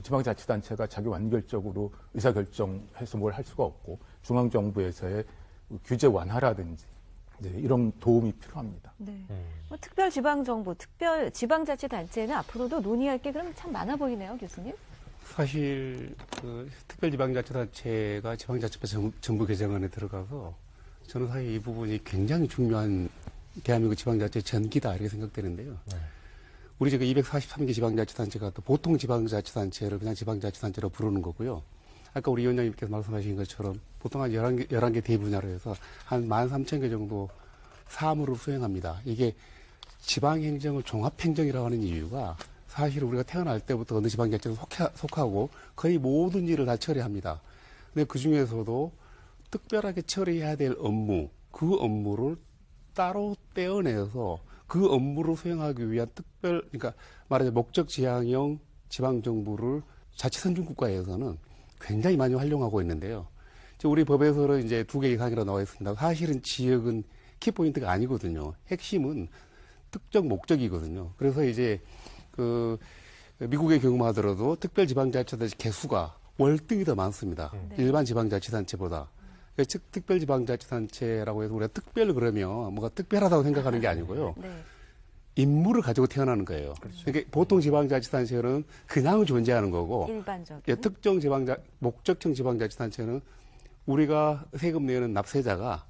지방자치단체가 자기 완결적으로 의사결정해서 뭘 할 수가 없고 중앙정부에서의 규제 완화라든지 이런 도움이 필요합니다. 네. 특별지방정부, 특별지방자치단체는 앞으로도 논의할 게 그럼 참 많아 보이네요, 교수님. 사실 특별지방자치단체가 지방자치법 정부 개정안에 들어가서 저는 사실 이 부분이 굉장히 중요한 대한민국 지방자치 전기다 이렇게 생각되는데요. 우리 지금 243개 지방자치단체가 또 보통 지방자치단체를 그냥 지방자치단체로 부르는 거고요. 아까 우리 위원장님께서 말씀하신 것처럼 보통 한 11개 대분야로 해서 한 13,000개 정도 사무를 수행합니다. 이게 지방행정을 종합행정이라고 하는 이유가 사실 우리가 태어날 때부터 어느 지방자치에 속하고 거의 모든 일을 다 처리합니다. 근데 그 중에서도 특별하게 처리해야 될 업무, 그 업무를 따로 떼어내서 그 업무를 수행하기 위한 그러니까 말하자면 목적 지향형 지방정부를 자치선진국가에서는 굉장히 많이 활용하고 있는데요. 우리 법에서는 이제 2개 이상이라고 나와 있습니다. 사실은 지역은 키포인트가 아니거든요. 핵심은 특정 목적이거든요. 그래서 이제 미국의 경우만 하더라도 특별지방자치단체 개수가 월등히 더 많습니다. 일반 지방자치단체보다. 즉 특별지방자치단체라고 해서 우리가 특별 그러면 뭐가 특별하다고 생각하는 게 아니고요. 임무를 가지고 태어나는 거예요. 그러니까 보통 지방자치단체는 그냥 존재하는 거고, 일반적. 특정 목적형 지방자치단체는 우리가 세금 내는 납세자가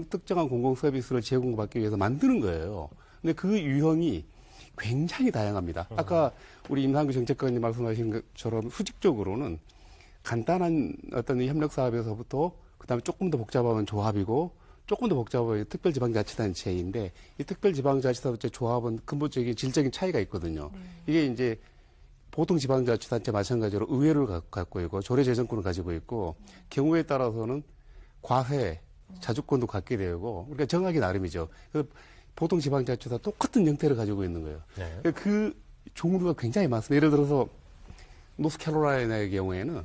특정한 공공 서비스를 제공받기 위해서 만드는 거예요. 근데 그 유형이 굉장히 다양합니다. 아까 우리 임상규 정책관님 말씀하신 것처럼 수직적으로는 간단한 어떤 협력 사업에서부터 그다음에 조금 더 복잡하면 조합이고 조금 더 복잡하면 특별지방자치단체인데 이 특별지방자치단체 조합은 근본적인 질적인 차이가 있거든요. 이게 이제 보통 지방자치단체 마찬가지로 의회를 갖고 있고 조례재정권을 가지고 있고 경우에 따라서는 과세, 자주권도 갖게 되고 그러니까 정하기 나름이죠. 보통 지방자치와 똑같은 형태를 가지고 있는 거예요. 네. 그 종류가 굉장히 많습니다. 예를 들어서 노스캐롤라이나의 경우에는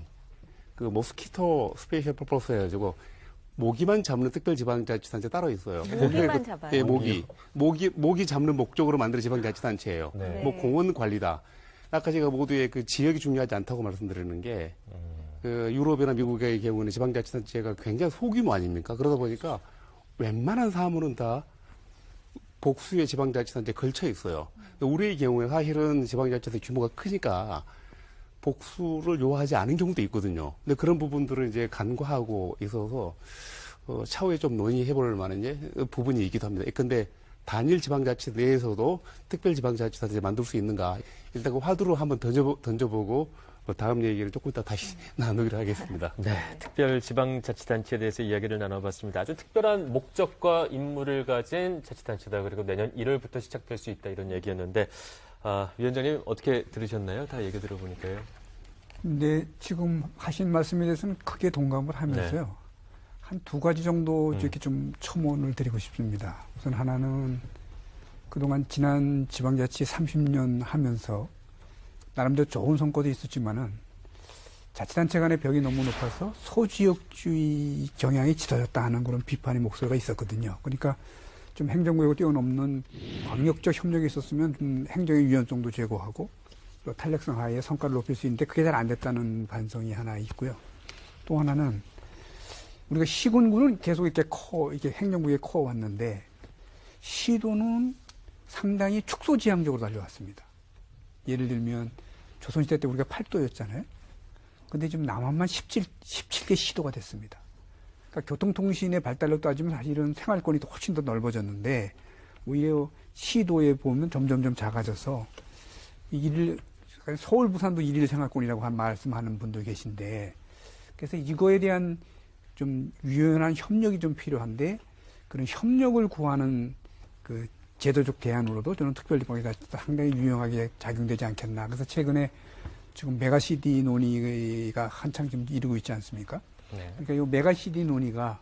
그 모스키토 스페셜 퍼포스 해가지고 모기만 잡는 특별지방자치단체 따로 있어요. 모기만 잡아요? 예, 모기 잡는 목적으로 만든 지방자치단체예요. 네. 뭐 공원 관리다. 아까 제가 모두의 그 지역이 중요하지 않다고 말씀드리는 게 그 유럽이나 미국의 경우는 지방자치단체가 굉장히 소규모 아닙니까? 그러다 보니까 웬만한 사무는 다 복수의 지방자치단체에 걸쳐 있어요. 우리의 경우에 사실은 지방자치단체 규모가 크니까 복수를 요하지 않은 경우도 있거든요. 근데 그런 부분들을 이제 간과하고 있어서 차후에 좀 논의해볼 만한 부분이 있기도 합니다. 근데 단일 지방자치 내에서도 특별지방자치단체 만들 수 있는가? 일단 그 화두로 한번 던져보고 다음 얘기를 조금 이따 다시 나누기로 하겠습니다. 네, 특별지방자치단체에 대해서 이야기를 나눠봤습니다. 아주 특별한 목적과 임무를 가진 자치단체다. 그리고 내년 1월부터 시작될 수 있다. 이런 얘기였는데 위원장님 어떻게 들으셨나요? 다 얘기 들어보니까요. 근데 지금 하신 말씀에 대해서는 크게 동감을 하면서요. 네. 한 두 가지 정도 이렇게 좀 첨언을 드리고 싶습니다. 우선 하나는 그동안 지난 지방자치 30년 하면서 나름대로 좋은 성과도 있었지만은 자치단체 간의 벽이 너무 높아서 소지역주의 경향이 짙어졌다 하는 그런 비판의 목소리가 있었거든요. 그러니까 좀 행정구역을 뛰어넘는 광역적 협력이 있었으면 좀 행정의 유연성도 제고하고 또 탄력성 하에 성과를 높일 수 있는데 그게 잘 안 됐다는 반성이 하나 있고요. 또 하나는 우리가 시군구는 계속 이렇게 행정구역에 커왔는데 시도는 상당히 축소지향적으로 달려왔습니다. 예를 들면 조선시대 때 우리가 8도였잖아요. 근데 지금 남한만 17개 시도가 됐습니다. 그러니까 교통통신의 발달로 따지면 사실은 생활권이 훨씬 더 넓어졌는데 오히려 시도에 보면 점점점 작아져서 서울, 부산도 일일 생활권이라고 말씀하는 분도 계신데 그래서 이거에 대한 좀 유연한 협력이 좀 필요한데 그런 협력을 구하는 그 제도적 대안으로도 저는 특별지방이 상당히 유용하게 작용되지 않겠나. 그래서 최근에 지금 메가시티 논의가 한창 지금 이루고 있지 않습니까? 네. 그러니까 이 메가시티 논의가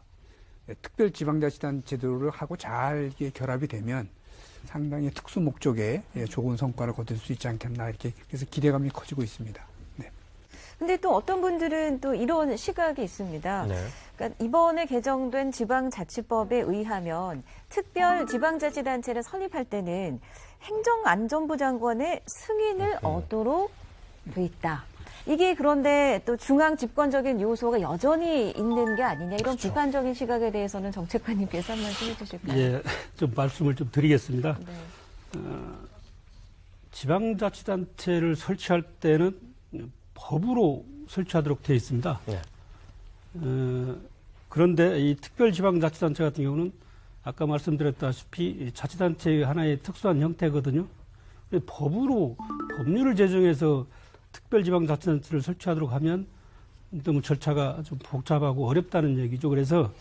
특별지방자치단 제도를 하고 잘 이게 결합이 되면 상당히 특수 목적에 좋은 성과를 거둘 수 있지 않겠나 이렇게 그래서 기대감이 커지고 있습니다. 네. 근데 또 어떤 분들은 또 이런 시각이 있습니다. 네. 그러니까 이번에 개정된 지방자치법에 의하면 특별지방자치단체를 설립할 때는 행정안전부 장관의 승인을 얻도록 돼 있다. 이게 그런데 또 중앙 집권적인 요소가 여전히 있는 게 아니냐 이런 그렇죠. 비판적인 시각에 대해서는 정책관님께서 한 말씀 해주실까요? 예, 좀 말씀을 좀 드리겠습니다. 네. 지방자치단체를 설치할 때는 법으로 설치하도록 되어 있습니다. 네. 그런데 이 특별지방자치단체 같은 경우는 아까 말씀드렸다시피 자치단체의 하나의 특수한 형태거든요. 법으로 법률을 제정해서 특별지방자치단체를 설치하도록 하면 너무 절차가 좀 복잡하고 어렵다는 얘기죠. 그래서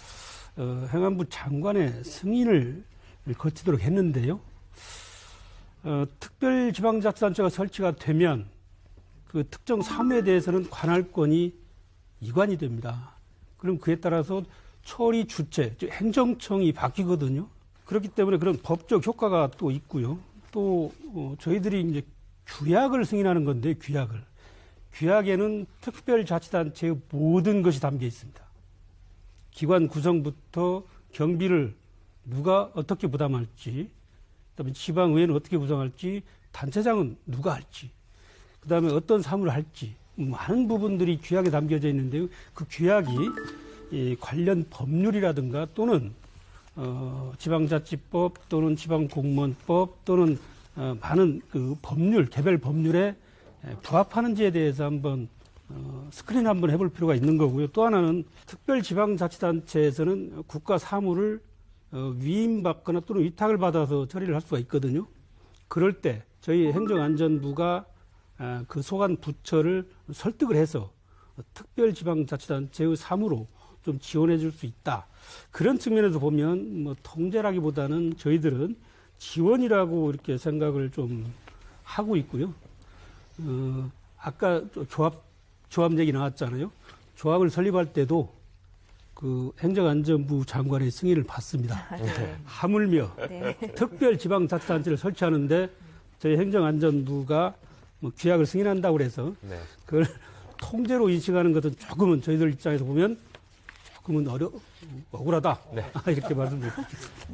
행안부 장관의 승인을 거치도록 했는데요. 특별지방자치단체가 설치가 되면 그 특정 사무에 대해서는 관할권이 이관이 됩니다. 그럼 그에 따라서 처리 주체, 즉 행정청이 바뀌거든요. 그렇기 때문에 그런 법적 효과가 또 있고요. 또 저희들이 이제 규약을 승인하는 건데 규약에는 특별자치단체의 모든 것이 담겨 있습니다. 기관 구성부터 경비를 누가 어떻게 부담할지, 그다음에 지방의회는 어떻게 구성할지, 단체장은 누가 할지, 그다음에 어떤 사무를 할지 많은 부분들이 규약에 담겨져 있는데요. 그 규약이 관련 법률이라든가 또는 지방자치법 또는 지방공무원법 또는 많은 그 법률, 개별 법률에 부합하는지에 대해서 한번 스크린 한번 해볼 필요가 있는 거고요. 또 하나는 특별지방자치단체에서는 국가 사무를 위임받거나 또는 위탁을 받아서 처리를 할 수가 있거든요. 그럴 때 저희 행정안전부가 그 소관 부처를 설득을 해서 특별지방자치단체의 사무로 좀 지원해 줄 수 있다. 그런 측면에서 보면 뭐 통제라기보다는 저희들은 지원이라고 이렇게 생각을 좀 하고 있고요. 아까 조합 얘기 나왔잖아요. 조합을 설립할 때도 그 행정안전부 장관의 승인을 받습니다. 네. 하물며 네. 특별지방자치단체를 설치하는데 저희 행정안전부가 뭐 규약을 승인한다고 그래서 네. 그걸 통제로 인식하는 것은 조금은 저희들 입장에서 보면 조금은 억울하다. 네. 이렇게 말씀드리겠습니다.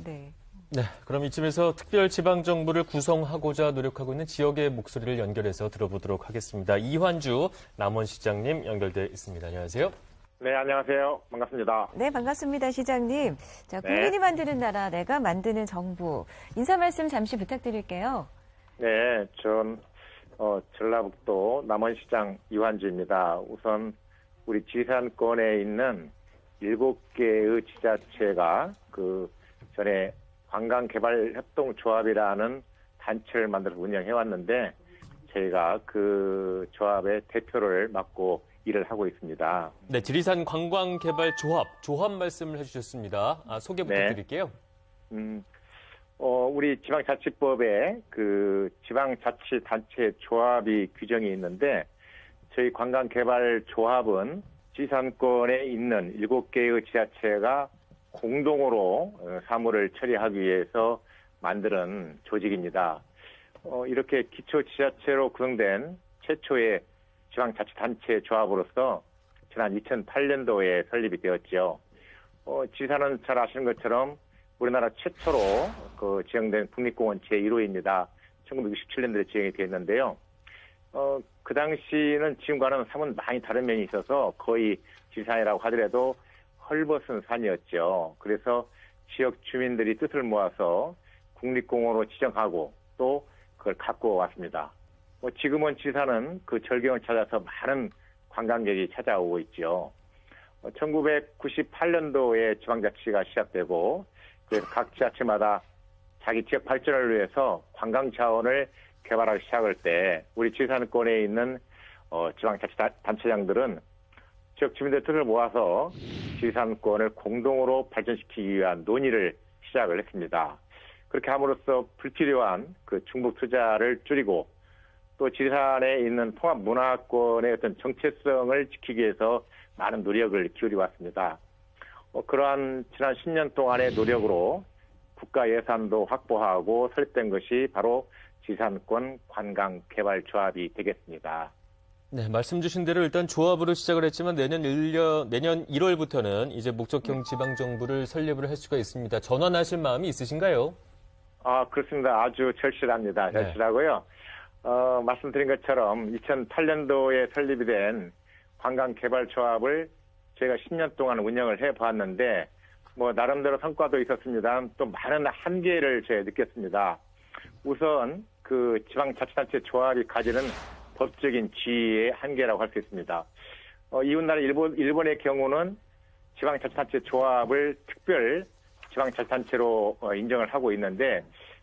네. 네, 그럼 이쯤에서 특별지방정부를 구성하고자 노력하고 있는 지역의 목소리를 연결해서 들어보도록 하겠습니다. 이환주 남원시장님 연결돼 있습니다. 안녕하세요. 네, 안녕하세요. 반갑습니다. 네, 반갑습니다, 시장님. 자, 네. 국민이 만드는 나라, 내가 만드는 정부. 인사 말씀 잠시 부탁드릴게요. 네, 전 전라북도 남원시장 이환주입니다. 우선 우리 지산권에 있는 7개의 지자체가 그 전에 관광개발협동조합이라는 단체를 만들어서 운영해왔는데 저희가 그 조합의 대표를 맡고 일을 하고 있습니다. 네, 지리산 관광개발조합 말씀을 해주셨습니다. 소개 부탁드릴게요. 우리 지방자치법에 그 지방자치단체 조합이 규정이 있는데 저희 관광개발조합은 지산권에 있는 7개의 지자체가 공동으로 사무를 처리하기 위해서 만드는 조직입니다. 이렇게 기초지자체로 구성된 최초의 지방자치단체 조합으로서 지난 2008년도에 설립이 되었죠. 지사는 잘 아시는 것처럼 우리나라 최초로 그 지정된 국립공원 제1호입니다. 1967년도에 지정이 되었는데요. 그 당시는 지금과는 사뭇 많이 다른 면이 있어서 거의 지산이라고 하더라도 헐벗은 산이었죠. 그래서 지역 주민들이 뜻을 모아서 국립공원으로 지정하고 또 그걸 갖고 왔습니다. 지금은 지산은 그 절경을 찾아서 많은 관광객이 찾아오고 있죠. 1998년도에 지방자치가 시작되고 그래서 각 지자체마다 자기 지역 발전을 위해서 관광 자원을 개발하기 시작할 때 우리 지산권에 있는 지방자치단체장들은 지역 주민들 뜻을 모아서 지산권을 공동으로 발전시키기 위한 논의를 시작을 했습니다. 그렇게 함으로써 불필요한 그 중복 투자를 줄이고 또 지산에 있는 통합 문화권의 어떤 정체성을 지키기 위해서 많은 노력을 기울여 왔습니다. 그러한 지난 10년 동안의 노력으로 국가 예산도 확보하고 설립된 것이 바로 지산권 관광개발조합이 되겠습니다. 네, 말씀 주신 대로 일단 조합으로 시작을 했지만 내년 1월부터는 이제 목적형 지방정부를 설립을 할 수가 있습니다. 전환하실 마음이 있으신가요? 그렇습니다. 아주 절실합니다. 절실하고요. 말씀드린 것처럼 2008년도에 설립이 된 관광개발조합을 저희가 10년 동안 운영을 해봤는데 나름대로 성과도 있었습니다. 또 많은 한계를 제가 느꼈습니다. 우선 그 지방자치단체 조합이 가지는 법적인 지위의 한계라고 할 수 있습니다. 이웃나라 일본의 경우는 지방자치단체 조합을 특별 지방자치단체로 인정을 하고 있는데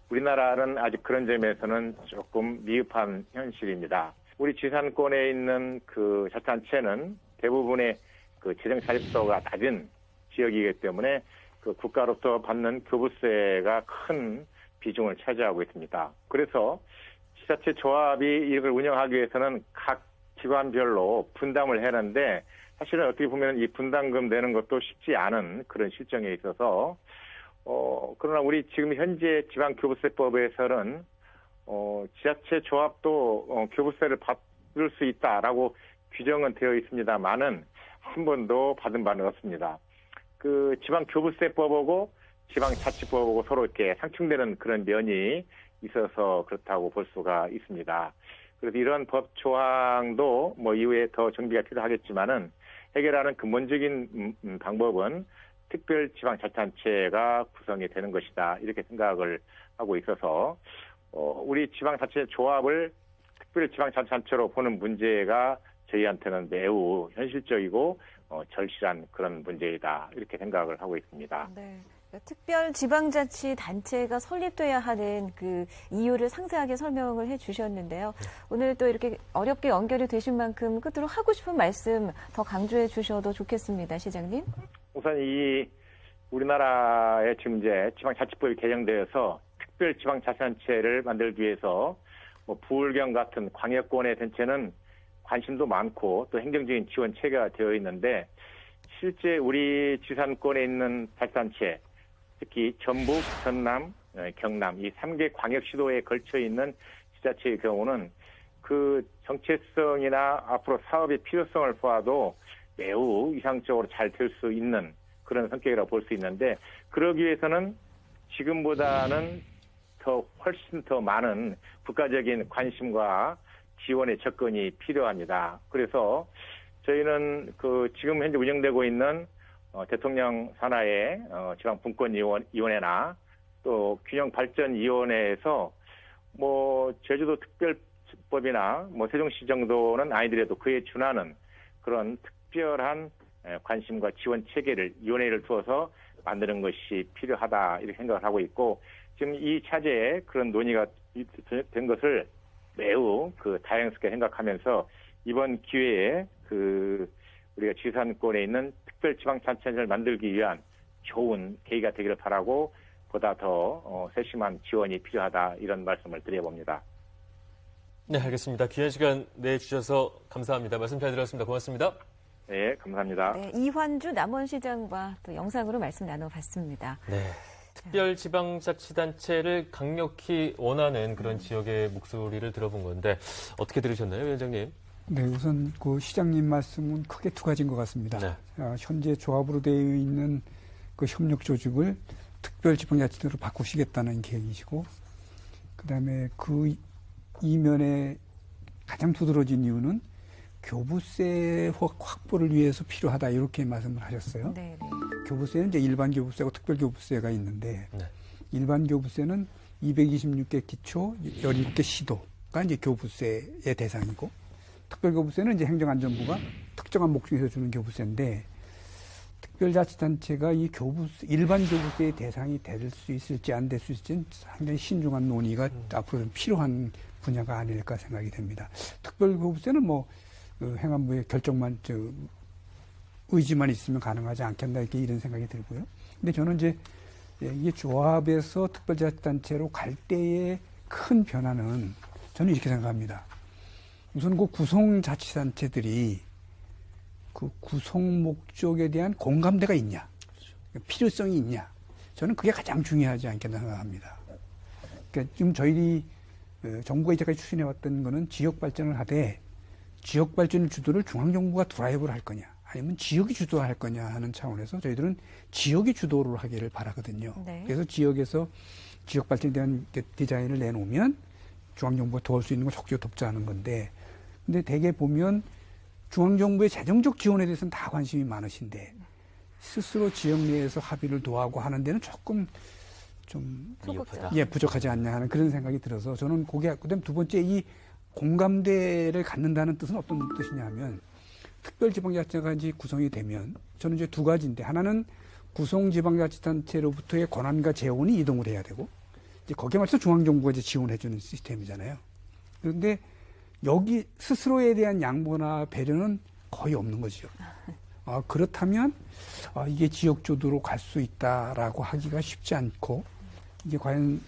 우리나라는 아직 그런 점에서는 조금 미흡한 현실입니다. 우리 지산권에 있는 그 자치단체는 대부분의 그 재정 자립도가 낮은 지역이기 때문에 그 국가로부터 받는 교부세가 큰 비중을 차지하고 있습니다. 그래서 지자체 조합이 이걸 운영하기 위해서는 각 기관별로 분담을 해야 하는데 사실은 어떻게 보면 이 분담금 내는 것도 쉽지 않은 그런 실정에 있어서 그러나 우리 지금 현재 지방교부세법에서는 지자체 조합도 교부세를 받을 수 있다라고 규정은 되어 있습니다만은 한 번도 받은 바는 없습니다. 그 지방교부세법하고 지방자치법하고 서로 이렇게 상충되는 그런 면이 있어서 그렇다고 볼 수가 있습니다. 그래서 이런 법 조항도 이후에 더 정비가 필요하겠지만은 해결하는 근본적인 방법은 특별지방자치단체가 구성이 되는 것이다. 이렇게 생각을 하고 있어서 우리 지방자치 조합을 특별지방자치단체로 보는 문제가 저희한테는 매우 현실적이고 절실한 그런 문제이다 이렇게 생각을 하고 있습니다. 네. 특별지방자치단체가 설립돼야 하는 그 이유를 상세하게 설명을 해주셨는데요. 오늘 또 이렇게 어렵게 연결이 되신 만큼 끝으로 하고 싶은 말씀 더 강조해 주셔도 좋겠습니다, 시장님. 우선 이 우리나라의 지금 이제 지방자치법이 개정되어서 특별지방자치단체를 만들기 위해서 부울경 같은 광역권의 단체는 관심도 많고 또 행정적인 지원 체계가 되어 있는데 실제 우리 지산권에 있는 자치단체 특히 전북, 전남, 경남 이 3개 광역시도에 걸쳐 있는 지자체의 경우는 그 정체성이나 앞으로 사업의 필요성을 보아도 매우 이상적으로 잘 될 수 있는 그런 성격이라고 볼 수 있는데 그러기 위해서는 지금보다는 훨씬 더 많은 국가적인 관심과 지원의 접근이 필요합니다. 그래서 저희는 지금 현재 운영되고 있는 대통령 산하의 지방분권위원회나 또 균형발전위원회에서 제주도 특별법이나 세종시 정도는 아니더라도 그에 준하는 그런 특별한 관심과 지원 체계를 위원회를 두어서 만드는 것이 필요하다 이렇게 생각을 하고 있고 지금 이 차제에 그런 논의가 된 것을 매우 다양스럽게 생각하면서 이번 기회에 우리가 지산권에 있는 특별지방자치단체를 만들기 위한 좋은 계기가 되기를 바라고 보다 더 세심한 지원이 필요하다 이런 말씀을 드려봅니다. 네, 알겠습니다. 귀한 시간 내주셔서 감사합니다. 말씀 잘 들었습니다. 고맙습니다. 네, 감사합니다. 네, 이환주 남원시장과 또 영상으로 말씀 나눠봤습니다. 네. 특별지방자치단체를 강력히 원하는 그런 지역의 목소리를 들어본 건데 어떻게 들으셨나요, 위원장님? 네, 우선 그 시장님 말씀은 크게 두 가지인 것 같습니다. 네. 현재 조합으로 되어 있는 그 협력 조직을 특별지방자치단체로 바꾸시겠다는 계획이시고, 그다음에 그 이면에 가장 두드러진 이유는 교부세 확보를 위해서 필요하다 이렇게 말씀을 하셨어요. 네. 교부세는 이제 일반 교부세하고 특별 교부세가 있는데 네. 일반 교부세는 226개 기초, 17개 시도가 이제 교부세의 대상이고 특별 교부세는 이제 행정안전부가 특정한 목적에서 주는 교부세인데 특별자치단체가 이 일반 교부세의 대상이 될 수 있을지 안 될 수 있을지는 상당히 신중한 논의가 앞으로 좀 필요한 분야가 아닐까 생각이 됩니다. 특별 교부세는 행안부의 결정만 의지만 있으면 가능하지 않겠나 이런 생각이 들고요. 근데 저는 이제 이게 조합에서 특별자치단체로 갈 때의 큰 변화는 저는 이렇게 생각합니다. 우선 그 구성자치단체들이 그 구성 목적에 대한 공감대가 있냐, 필요성이 있냐. 저는 그게 가장 중요하지 않겠나 생각합니다. 그러니까 지금 저희들이 정부가 이제까지 추진해왔던 거는 지역 발전을 하되 지역 발전 주도를 중앙정부가 드라이브를 할 거냐 아니면 지역이 주도할 거냐 하는 차원에서 저희들은 지역이 주도를 하기를 바라거든요. 네. 그래서 지역에서 지역 발전에 대한 디자인을 내놓으면 중앙정부가 도울 수 있는 걸 적극적으로 돕자는 건데 근데 대개 보면 중앙정부의 재정적 지원에 대해서는 다 관심이 많으신데 스스로 지역 내에서 합의를 도하고 하는 데는 조금 좀 부족하지 않냐 하는 그런 생각이 들어서 저는 그다음 두 번째 이 공감대를 갖는다는 뜻은 어떤 뜻이냐 하면 특별지방자치가 이제 구성이 되면 저는 이제 두 가지인데 하나는 구성지방자치단체로부터의 권한과 재원이 이동을 해야 되고 이제 거기에 맞춰서 중앙정부가 이제 지원해주는 시스템이잖아요. 그런데 여기 스스로에 대한 양보나 배려는 거의 없는 거죠. 그렇다면 이게 지역 주도로 갈 수 있다라고 하기가 쉽지 않고 이게 과연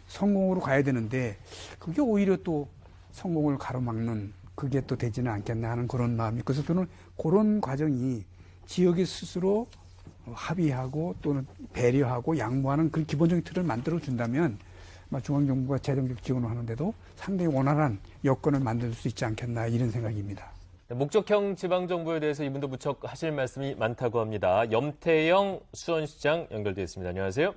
성공으로 가야 되는데 그게 오히려 또 성공을 가로막는 그게 또 되지는 않겠나 하는 그런 마음이 그래서 저는 그런 과정이 지역이 스스로 합의하고 또는 배려하고 양보하는 그 기본적인 틀을 만들어 준다면 중앙정부가 재정적 지원을 하는데도 상당히 원활한 여건을 만들 수 있지 않겠나 이런 생각입니다. 목적형 지방정부에 대해서 이분도 무척 하실 말씀이 많다고 합니다. 염태영 수원시장 연결되어 있습니다. 안녕하세요.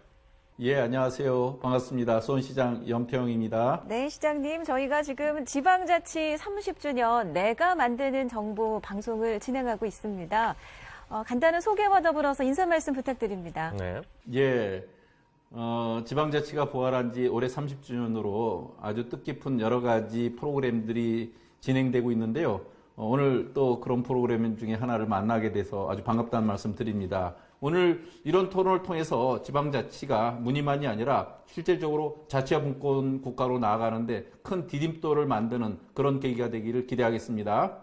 예, 안녕하세요. 반갑습니다. 수원시장 염태영입니다. 네, 시장님. 저희가 지금 지방자치 30주년 내가 만드는 정부 방송을 진행하고 있습니다. 간단한 소개와 더불어서 인사 말씀 부탁드립니다. 네. 예, 지방자치가 부활한 지 올해 30주년으로 아주 뜻깊은 여러 가지 프로그램들이 진행되고 있는데요. 오늘 또 그런 프로그램 중에 하나를 만나게 돼서 아주 반갑다는 말씀 드립니다. 오늘 이런 토론을 통해서 지방자치가 무늬만이 아니라 실질적으로 자치와 분권 국가로 나아가는데 큰 디딤돌을 만드는 그런 계기가 되기를 기대하겠습니다.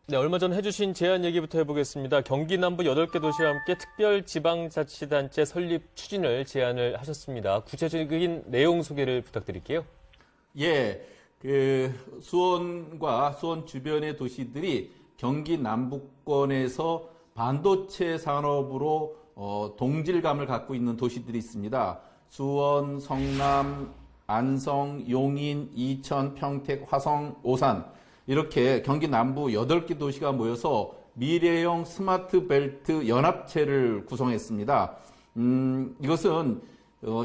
네, 얼마 전 해주신 제안 얘기부터 해보겠습니다. 경기 남부 8개 도시와 함께 특별지방자치단체 설립 추진을 제안을 하셨습니다. 구체적인 내용 소개를 부탁드릴게요. 예, 수원과 수원 주변의 도시들이 경기 남부권에서 반도체 산업으로 동질감을 갖고 있는 도시들이 있습니다. 수원, 성남, 안성, 용인, 이천, 평택, 화성, 오산 이렇게 경기 남부 8개 도시가 모여서 미래형 스마트 벨트 연합체를 구성했습니다. 이것은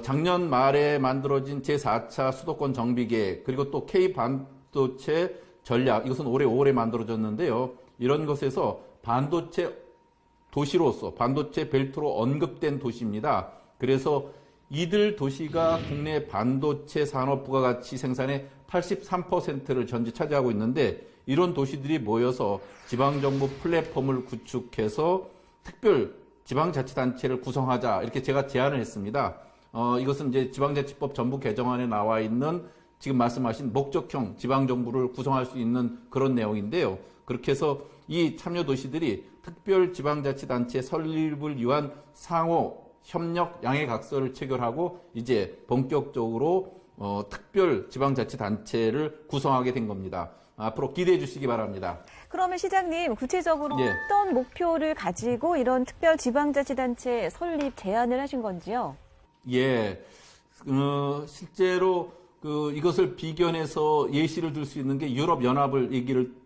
작년 말에 만들어진 제4차 수도권 정비계획 그리고 또 K반도체 전략 이것은 올해 5월에 만들어졌는데요. 이런 것에서 반도체 도시로서 반도체 벨트로 언급된 도시입니다. 그래서 이들 도시가 국내 반도체 산업 부가가치 생산의 83%를 전체 차지하고 있는데 이런 도시들이 모여서 지방정부 플랫폼을 구축해서 특별 지방자치단체를 구성하자 이렇게 제가 제안을 했습니다. 이것은 이제 지방자치법 전부 개정안에 나와 있는 지금 말씀하신 목적형 지방정부를 구성할 수 있는 그런 내용인데요. 그렇게 해서 이 참여도시들이 특별지방자치단체 설립을 위한 상호 협력 양해각서를 체결하고 이제 본격적으로 특별지방자치단체를 구성하게 된 겁니다. 앞으로 기대해 주시기 바랍니다. 그러면 시장님 구체적으로 예. 어떤 목표를 가지고 이런 특별지방자치단체 설립 제안을 하신 건지요? 예, 실제로 이것을 비견해서 예시를 들 수 있는 게 유럽연합을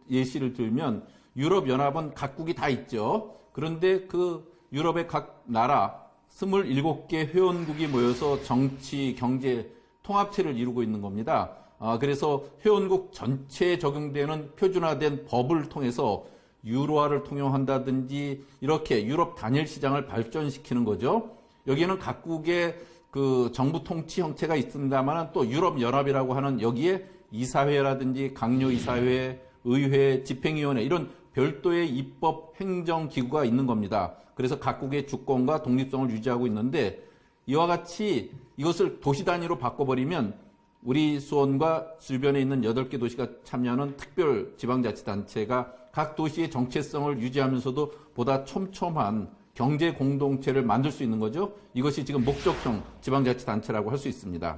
예시를 들면 유럽연합은 각국이 다 있죠. 그런데 그 유럽의 각 나라 27개 회원국이 모여서 정치, 경제, 통합체를 이루고 있는 겁니다. 그래서 회원국 전체에 적용되는 표준화된 법을 통해서 유로화를 통용한다든지 이렇게 유럽 단일 시장을 발전시키는 거죠. 여기에는 각국의 그 정부 통치 형태가 있습니다만 또 유럽연합이라고 하는 여기에 이사회라든지 강요이사회, 의회, 집행위원회 이런 별도의 입법 행정기구가 있는 겁니다. 그래서 각국의 주권과 독립성을 유지하고 있는데 이와 같이 이것을 도시 단위로 바꿔버리면 우리 수원과 주변에 있는 8개 도시가 참여하는 특별 지방자치단체가 각 도시의 정체성을 유지하면서도 보다 촘촘한 경제 공동체를 만들 수 있는 거죠. 이것이 지금 목적형 지방자치단체라고 할 수 있습니다.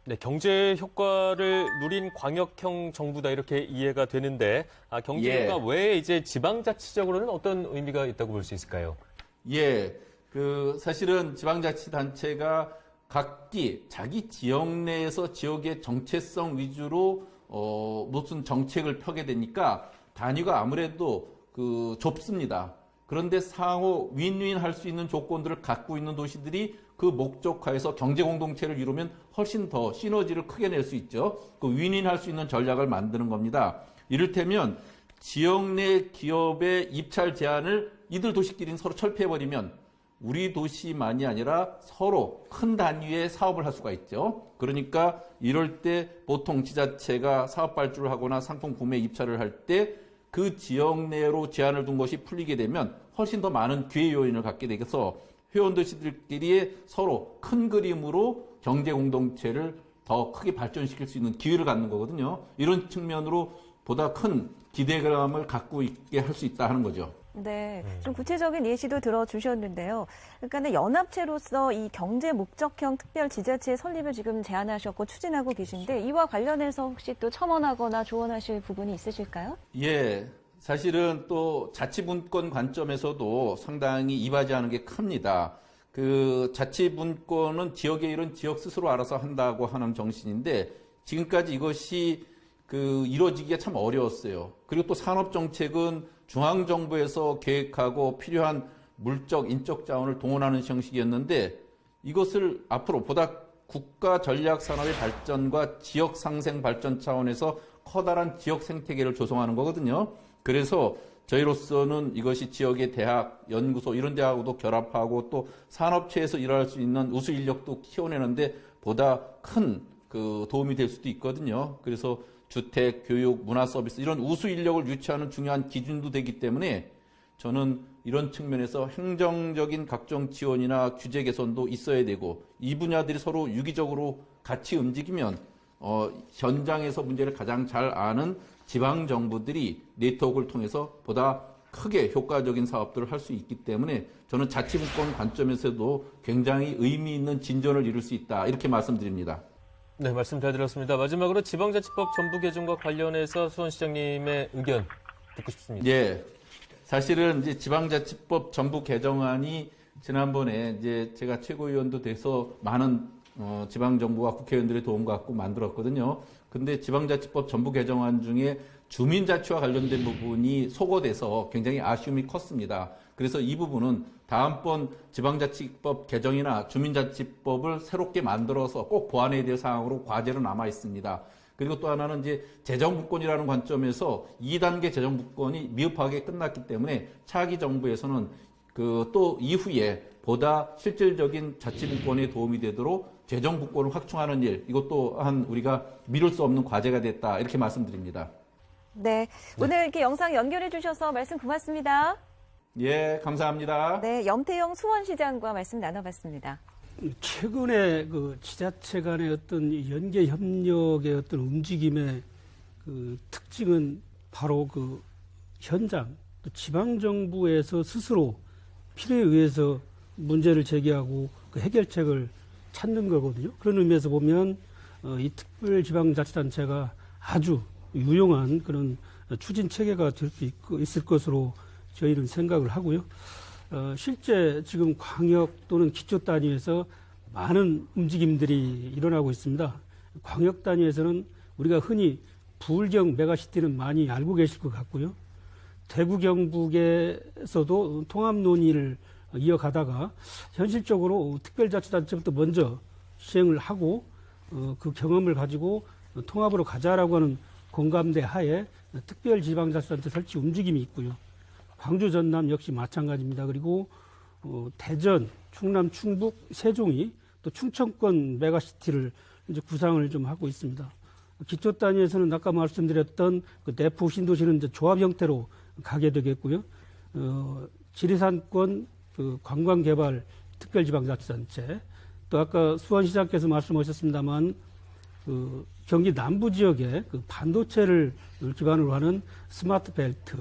네, 경제 효과를 누린 광역형 정부다 이렇게 이해가 되는데 경제 효과 외에 이제 지방자치적으로는 어떤 의미가 있다고 볼 수 있을까요? 예, 사실은 지방자치단체가 각기 자기 지역 내에서 지역의 정체성 위주로 무슨 정책을 펴게 되니까 단위가 아무래도 좁습니다. 그런데 상호 윈윈 할 수 있는 조건들을 갖고 있는 도시들이 그 목적화해서 경제 공동체를 이루면 훨씬 더 시너지를 크게 낼 수 있죠. 그 윈윈 할 수 있는 전략을 만드는 겁니다. 이를테면 지역 내 기업의 입찰 제한을 이들 도시끼리는 서로 철폐해버리면 우리 도시만이 아니라 서로 큰 단위의 사업을 할 수가 있죠. 그러니까 이럴 때 보통 지자체가 사업 발주를 하거나 상품 구매 입찰을 할 때 그 지역 내로 제한을 둔 것이 풀리게 되면 훨씬 더 많은 기회 요인을 갖게 되겠어 회원 도시들끼리 서로 큰 그림으로 경제 공동체를 더 크게 발전시킬 수 있는 기회를 갖는 거거든요. 이런 측면으로 보다 큰 기대감을 갖고 있게 할 수 있다 하는 거죠. 네, 좀 구체적인 예시도 들어주셨는데요. 그러니까 연합체로서 이 경제 목적형 특별 지자체 설립을 지금 제안하셨고 추진하고 계신데 이와 관련해서 혹시 또 첨언하거나 조언하실 부분이 있으실까요? 예, 사실은 또 자치분권 관점에서도 상당히 이바지하는 게 큽니다. 자치분권은 지역의 일은 지역 스스로 알아서 한다고 하는 정신인데 지금까지 이것이 이루어지기가 참 어려웠어요. 그리고 또 산업정책은 중앙정부에서 계획하고 필요한 물적, 인적 자원을 동원하는 형식이었는데 이것을 앞으로 보다 국가 전략 산업의 발전과 지역 상생 발전 차원에서 커다란 지역 생태계를 조성하는 거거든요. 그래서 저희로서는 이것이 지역의 대학, 연구소 이런 데하고도 결합하고 또 산업체에서 일할 수 있는 우수 인력도 키워내는데 보다 큰 도움이 될 수도 있거든요. 그래서 주택, 교육, 문화 서비스 이런 우수 인력을 유치하는 중요한 기준도 되기 때문에 저는 이런 측면에서 행정적인 각종 지원이나 규제 개선도 있어야 되고 이 분야들이 서로 유기적으로 같이 움직이면 현장에서 문제를 가장 잘 아는 지방 정부들이 네트워크를 통해서 보다 크게 효과적인 사업들을 할 수 있기 때문에 저는 자치분권 관점에서도 굉장히 의미 있는 진전을 이룰 수 있다 이렇게 말씀드립니다. 네, 말씀 잘 들었습니다. 마지막으로 지방자치법 전부 개정과 관련해서 수원시장님의 의견 듣고 싶습니다. 예. 사실은 이제 지방자치법 전부 개정안이 지난번에 이제 제가 최고위원도 돼서 많은 지방정부와 국회의원들의 도움을 갖고 만들었거든요. 근데 지방자치법 전부 개정안 중에 주민자치와 관련된 부분이 소거돼서 굉장히 아쉬움이 컸습니다. 그래서 이 부분은 다음번 지방자치법 개정이나 주민자치법을 새롭게 만들어서 꼭 보완해야 될 사항으로 과제로 남아 있습니다. 그리고 또 하나는 이제 재정부권이라는 관점에서 2단계 재정부권이 미흡하게 끝났기 때문에 차기 정부에서는 또 이후에 보다 실질적인 자치분권에 도움이 되도록 재정부권을 확충하는 일, 이것 또한 우리가 미룰 수 없는 과제가 됐다 이렇게 말씀드립니다. 네, 오늘 이렇게 영상 연결해 주셔서 말씀 고맙습니다. 예, 감사합니다. 네, 염태영 수원시장과 말씀 나눠봤습니다. 최근에 그 지자체 간의 어떤 연계 협력의 어떤 움직임의 그 특징은 바로 그 현장, 또 지방정부에서 스스로 필요에 의해서 문제를 제기하고 그 해결책을 찾는 거거든요. 그런 의미에서 보면 이 특별지방자치단체가 아주 유용한 그런 추진 체계가 될 수 있을 것으로 저희는 생각을 하고요. 실제 지금 광역 또는 기초 단위에서 많은 움직임들이 일어나고 있습니다. 광역 단위에서는 우리가 흔히 부울경 메가시티는 많이 알고 계실 것 같고요. 대구 경북에서도 통합 논의를 이어가다가 현실적으로 특별자치단체부터 먼저 시행을 하고 그 경험을 가지고 통합으로 가자라고 하는 공감대 하에 특별지방자치단체 설치 움직임이 있고요. 광주, 전남 역시 마찬가지입니다. 그리고 대전, 충남, 충북, 세종이 또 충청권 메가시티를 이제 구상을 좀 하고 있습니다. 기초 단위에서는 아까 말씀드렸던 그 내포 신도시는 이제 조합 형태로 가게 되겠고요. 지리산권 그 관광개발 특별지방자치단체, 또 아까 수원시장께서 말씀하셨습니다만 그 경기 남부 지역에 그 반도체를 기반으로 하는 스마트 벨트,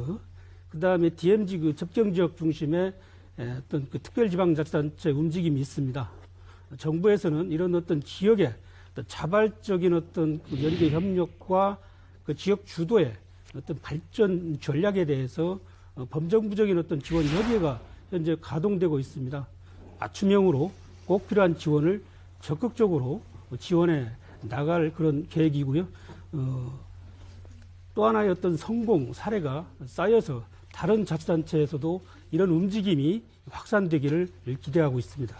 그 다음에 DMZ 그 접경 지역 중심의 어떤 그 특별지방자치단체 움직임이 있습니다. 정부에서는 이런 어떤 지역의 어떤 자발적인 어떤 그 연계 협력과 그 지역 주도의 어떤 발전 전략에 대해서 범정부적인 어떤 지원 협의회가 현재 가동되고 있습니다. 맞춤형으로 꼭 필요한 지원을 적극적으로 지원해 나갈 그런 계획이고요. 또 하나의 어떤 성공 사례가 쌓여서 다른 자치단체에서도 이런 움직임이 확산되기를 기대하고 있습니다.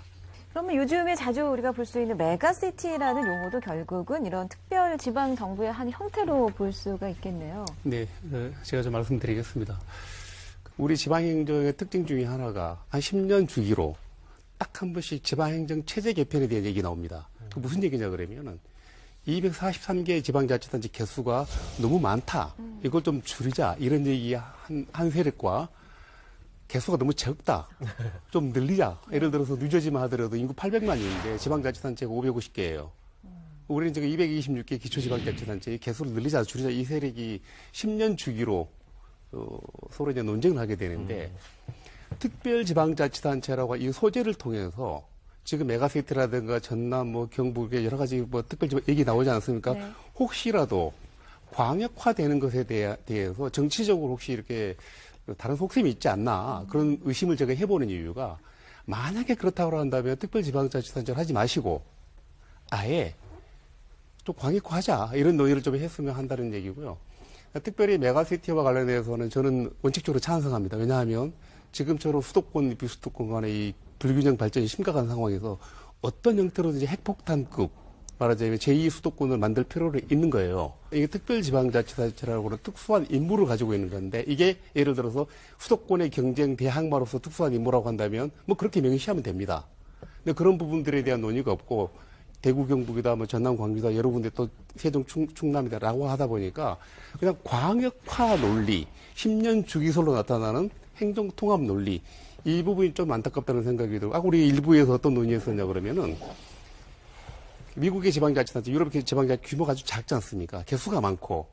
그러면 요즘에 자주 우리가 볼 수 있는 메가시티라는 용어도 결국은 이런 특별 지방 정부의 한 형태로 볼 수가 있겠네요. 네, 제가 좀 말씀드리겠습니다. 우리 지방행정의 특징 중에 하나가 한 10년 주기로 딱 한 번씩 지방행정 체제 개편에 대한 얘기 나옵니다. 그 무슨 얘기냐 그러면은 243개 지방자치단체 개수가 너무 많다. 이걸 좀 줄이자. 이런 얘기 한 세력과 개수가 너무 적다. 좀 늘리자. 예를 들어서 뉴저지만 하더라도 인구 800만인데 지방자치단체가 550개예요. 우리는 지금 226개 기초지방자치단체의 개수를 늘리자, 줄이자 이 세력이 10년 주기로 서로 이제 논쟁을 하게 되는데 특별지방자치단체라고 이 소재를 통해서 지금 메가시티라든가 전남, 경북의 여러 가지 특별지방 얘기 나오지 않습니까? 네. 혹시라도 광역화되는 것에 대해서 정치적으로 혹시 이렇게 다른 속셈이 있지 않나 그런 의심을 제가 해보는 이유가 만약에 그렇다고 한다면 특별지방자치단체를 하지 마시고 아예 좀 광역화하자 이런 논의를 좀 했으면 한다는 얘기고요. 특별히 메가시티와 관련해서는 저는 원칙적으로 찬성합니다. 왜냐하면 지금처럼 수도권, 비수도권 간의 이 불균형 발전이 심각한 상황에서 어떤 형태로든지 핵폭탄급 말하자면 제2수도권을 만들 필요가 있는 거예요. 이게 특별지방자치단체라고 하는 특수한 임무를 가지고 있는 건데 이게 예를 들어서 수도권의 경쟁 대항마로서 특수한 임무라고 한다면 그렇게 명시하면 됩니다. 근데 그런 부분들에 대한 논의가 없고 대구 경북이다, 뭐 전남 광주다, 여러 군데 또 세종 충남이다라고 하다 보니까 그냥 광역화 논리, 10년 주기설로 나타나는 행정 통합 논리 이 부분이 좀 안타깝다는 생각이 들고, 우리 일부에서 어떤 논의했었냐 그러면은 미국의 지방자치단체, 유럽의 지방자치 규모가 아주 작지 않습니까? 개수가 많고.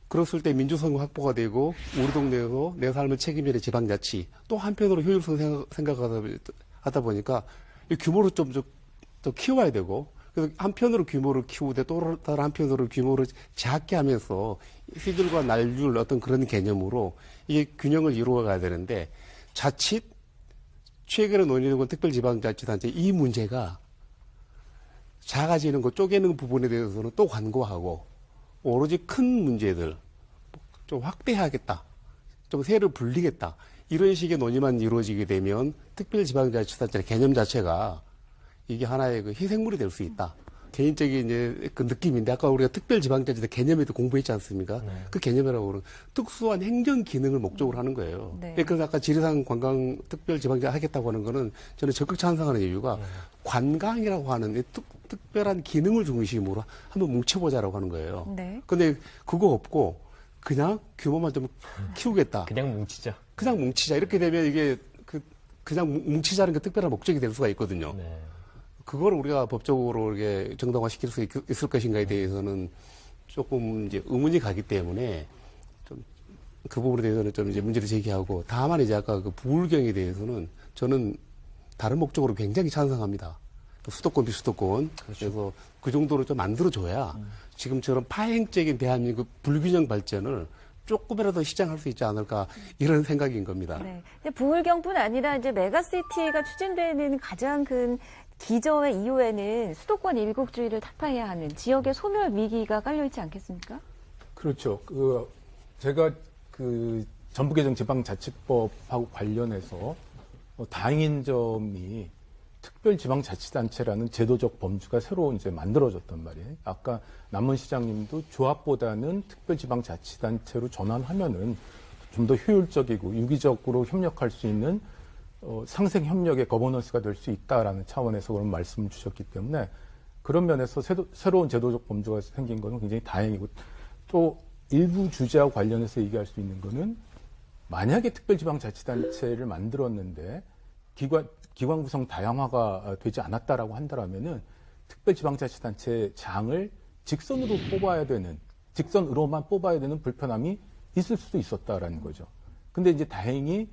그랬을 때 민주성이 확보가 되고 우리 동네에서 내 삶을 책임지는 지방자치, 또 한편으로 효율성 생각하다 보니까 이 규모를 좀 키워야 되고, 그래서 한편으로 규모를 키우되 또 다른 한편으로 규모를 작게 하면서 휘들과 날줄 어떤 그런 개념으로 이게 균형을 이루어가야 되는데, 자칫 최근에 논의되고 특별지방자치단체 이 문제가 작아지는 것, 쪼개는 부분에 대해서는 또 관고하고, 오로지 큰 문제들 좀 확대하겠다, 좀 세를 불리겠다, 이런 식의 논의만 이루어지게 되면 특별지방자치단체 개념 자체가 이게 하나의 그 희생물이 될 수 있다. 개인적인 이제 그 느낌인데, 아까 우리가 특별지방자치단 개념에도 공부했지 않습니까? 네. 그 개념이라고 그러는 특수한 행정 기능을 목적으로 하는 거예요. 네. 그래서 아까 지리산 관광 특별지방자치 하겠다고 하는 거는 저는 적극 찬성하는 이유가 관광이라고 하는 특별한 기능을 중심으로 한번 뭉쳐보자라고 하는 거예요. 네. 근데 그거 없고 그냥 규모만 좀 키우겠다. 그냥 뭉치자. 그냥 뭉치자. 이렇게 되면 이게 그냥 뭉치자는 게 특별한 목적이 될 수가 있거든요. 네. 그걸 우리가 법적으로 이렇게 정당화시킬 수 있을 것인가에 대해서는 조금 이제 의문이 가기 때문에 좀 그 부분에 대해서는 좀 이제 문제를 제기하고, 다만 이제 아까 그 부울경에 대해서는 저는 다른 목적으로 굉장히 찬성합니다. 수도권 비수도권. 그렇죠. 그래서 그 정도로 좀 만들어줘야 지금처럼 파행적인 대한민국 불균형 발전을 조금이라도 시장할 수 있지 않을까, 이런 생각인 겁니다. 네. 부울경뿐 아니라 이제 메가시티가 추진되는 가장 큰 기저의 이유에는 수도권 일국주의를 타파해야 하는 지역의 소멸 위기가 깔려있지 않겠습니까? 그렇죠. 제가 전북개정 지방자치법하고 관련해서 다행인 점이 특별지방자치단체라는 제도적 범주가 새로 이제 만들어졌단 말이에요. 아까 남은 시장님도 조합보다는 특별지방자치단체로 전환하면은 좀 더 효율적이고 유기적으로 협력할 수 있는 상생 협력의 거버넌스가 될 수 있다라는 차원에서 그런 말씀을 주셨기 때문에, 그런 면에서 새로운 제도적 범주가 생긴 것은 굉장히 다행이고, 또 일부 주제와 관련해서 얘기할 수 있는 거는, 만약에 특별지방자치단체를 만들었는데 기관 구성 다양화가 되지 않았다라고 한다면은 특별지방자치단체 장을 직선으로만 뽑아야 되는 불편함이 있을 수도 있었다라는 거죠. 근데 이제 다행히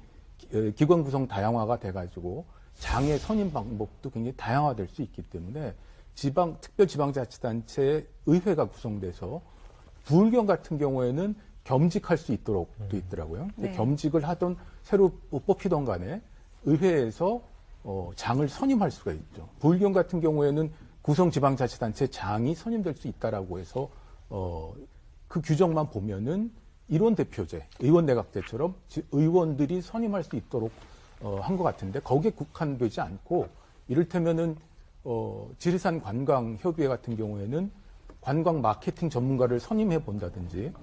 기관 구성 다양화가 돼가지고 장의 선임 방법도 굉장히 다양화될 수 있기 때문에 특별지방자치단체 의회가 구성돼서 부울경 같은 경우에는 겸직할 수 있도록 돼 있더라고요. 네. 겸직을 하던 새로 뽑히던 간에 의회에서 장을 선임할 수가 있죠. 부울경 같은 경우에는 구성지방자치단체 장이 선임될 수 있다라고 해서 그 규정만 보면은 일원대표제, 의원내각제처럼 의원들이 선임할 수 있도록 한 것 같은데, 거기에 국한되지 않고, 이를테면은 지리산 관광협의회 같은 경우에는 관광 마케팅 전문가를 선임해 본다든지,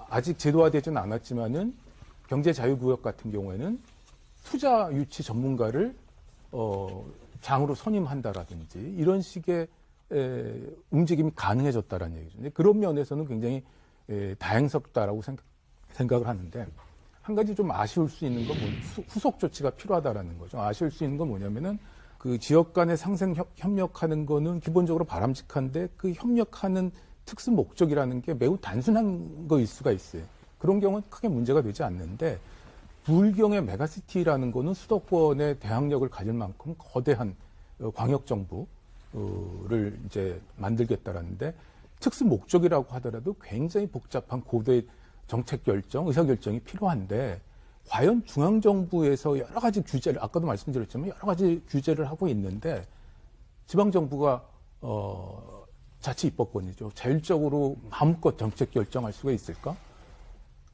아직 제도화되지는 않았지만은 경제자유구역 같은 경우에는 투자 유치 전문가를 장으로 선임한다라든지, 이런 식의 움직임이 가능해졌다라는 얘기죠. 근데 그런 면에서는 굉장히 다행스럽다라고 생각을 하는데, 한 가지 좀 아쉬울 수 있는 건 후속 조치가 필요하다라는 거죠. 아쉬울 수 있는 건 뭐냐면은 그 지역 간의 상생 협력하는 거는 기본적으로 바람직한데, 그 협력하는 특수 목적이라는 게 매우 단순한 거일 수가 있어요. 그런 경우는 크게 문제가 되지 않는데, 부울경의 메가시티라는 거는 수도권의 대항력을 가질 만큼 거대한 광역정부를 이제 만들겠다라는데, 특수 목적이라고 하더라도 굉장히 복잡한 고도의 정책 결정, 의사 결정이 필요한데, 과연 중앙정부에서 여러 가지 규제를, 아까도 말씀드렸지만 여러 가지 규제를 하고 있는데, 지방정부가 자치 입법권이죠. 자율적으로 마음껏 정책 결정할 수가 있을까?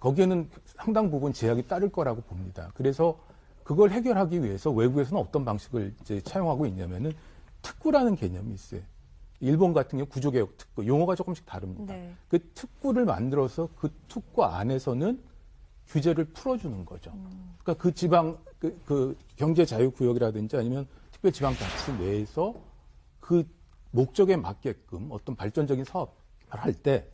거기에는 상당 부분 제약이 따를 거라고 봅니다. 그래서 그걸 해결하기 위해서 외국에서는 어떤 방식을 이제 차용하고 있냐면은 특구라는 개념이 있어요. 일본 같은 경우 구조개혁 특구, 용어가 조금씩 다릅니다. 네. 그 특구를 만들어서 그 특구 안에서는 규제를 풀어주는 거죠. 그러니까 그 지방, 그 경제자유구역이라든지 아니면 특별지방자치 내에서 그 목적에 맞게끔 어떤 발전적인 사업을 할 때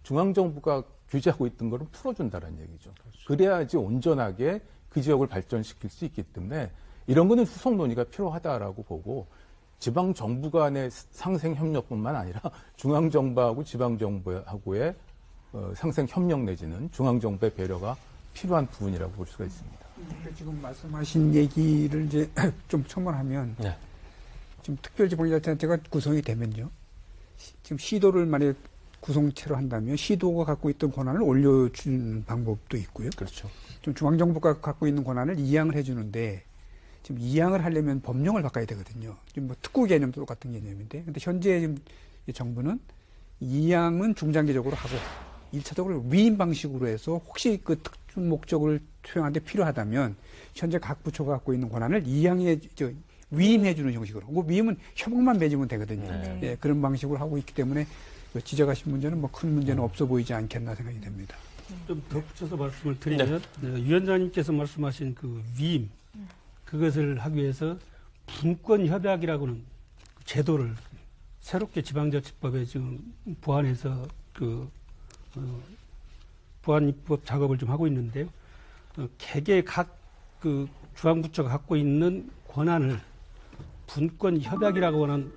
중앙정부가 규제하고 있던 거를 풀어준다는 얘기죠. 그래야지 온전하게 그 지역을 발전시킬 수 있기 때문에 이런 거는 후속 논의가 필요하다라고 보고 지방정부 간의 상생협력뿐만 아니라 중앙정부하고 지방정부하고의 상생협력 내지는 중앙정부의 배려가 필요한 부분이라고 볼 수가 있습니다. 지금 말씀하신 얘기를 이제 좀 첨언하면 네. 지금 특별지방자치단체가 구성이 되면요. 지금 시도를 만약에 구성체로 한다면 시도가 갖고 있던 권한을 올려주는 방법도 있고요. 그렇죠. 좀 중앙정부가 갖고 있는 권한을 이양을 해주는데 지금 이양을 하려면 법령을 바꿔야 되거든요. 지금 뭐 특구 개념도 똑같은 개념인데, 근데 현재 지금 정부는 이양은 중장기적으로 하고 1차적으로 위임 방식으로 해서 혹시 그 특殊목적을 수행하는데 필요하다면 현재 각 부처가 갖고 있는 권한을 위임해주는 형식으로. 그 위임은 협약만 맺으면 되거든요. 네. 네, 그런 방식으로 하고 있기 때문에 지적하신 문제는 뭐 큰 문제는 없어 보이지 않겠나 생각이 됩니다. 좀 덧붙여서 말씀을 드리면 위원장님께서 말씀하신 그 위임 그것을 하기 위해서 분권 협약이라고는 제도를 새롭게 지방자치법에 지금 보완해서 보완 입법 작업을 좀 하고 있는데요. 개개 각 그 중앙부처가 갖고 있는 권한을 분권 협약이라고 하는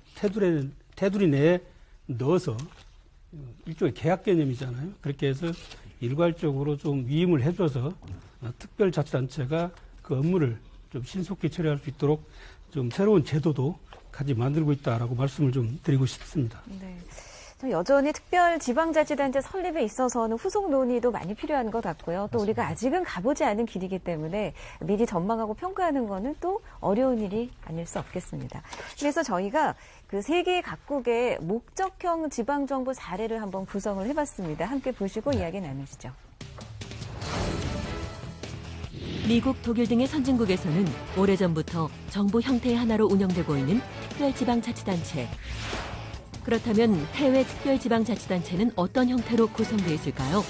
테두리 내에 넣어서 일종의 계약 개념이잖아요. 그렇게 해서 일괄적으로 좀 위임을 해줘서 특별자치단체가 그 업무를 좀 신속히 처리할 수 있도록 좀 새로운 제도도 같이 만들고 있다라고 말씀을 좀 드리고 싶습니다. 네. 여전히 특별지방자치단체 설립에 있어서는 후속 논의도 많이 필요한 것 같고요. 또 우리가 아직은 가보지 않은 길이기 때문에 미리 전망하고 평가하는 거는 또 어려운 일이 아닐 수 없겠습니다. 그래서 저희가 그 세계 각국의 목적형 지방정부 사례를 한번 구성을 해봤습니다. 함께 보시고 이야기 나누시죠. 미국, 독일 등의 선진국에서는 오래전부터 정부 형태의 하나로 운영되고 있는 특별지방자치단체. 그렇다면 해외 특별지방자치단체는 어떤 형태로 구성되어 있을까요?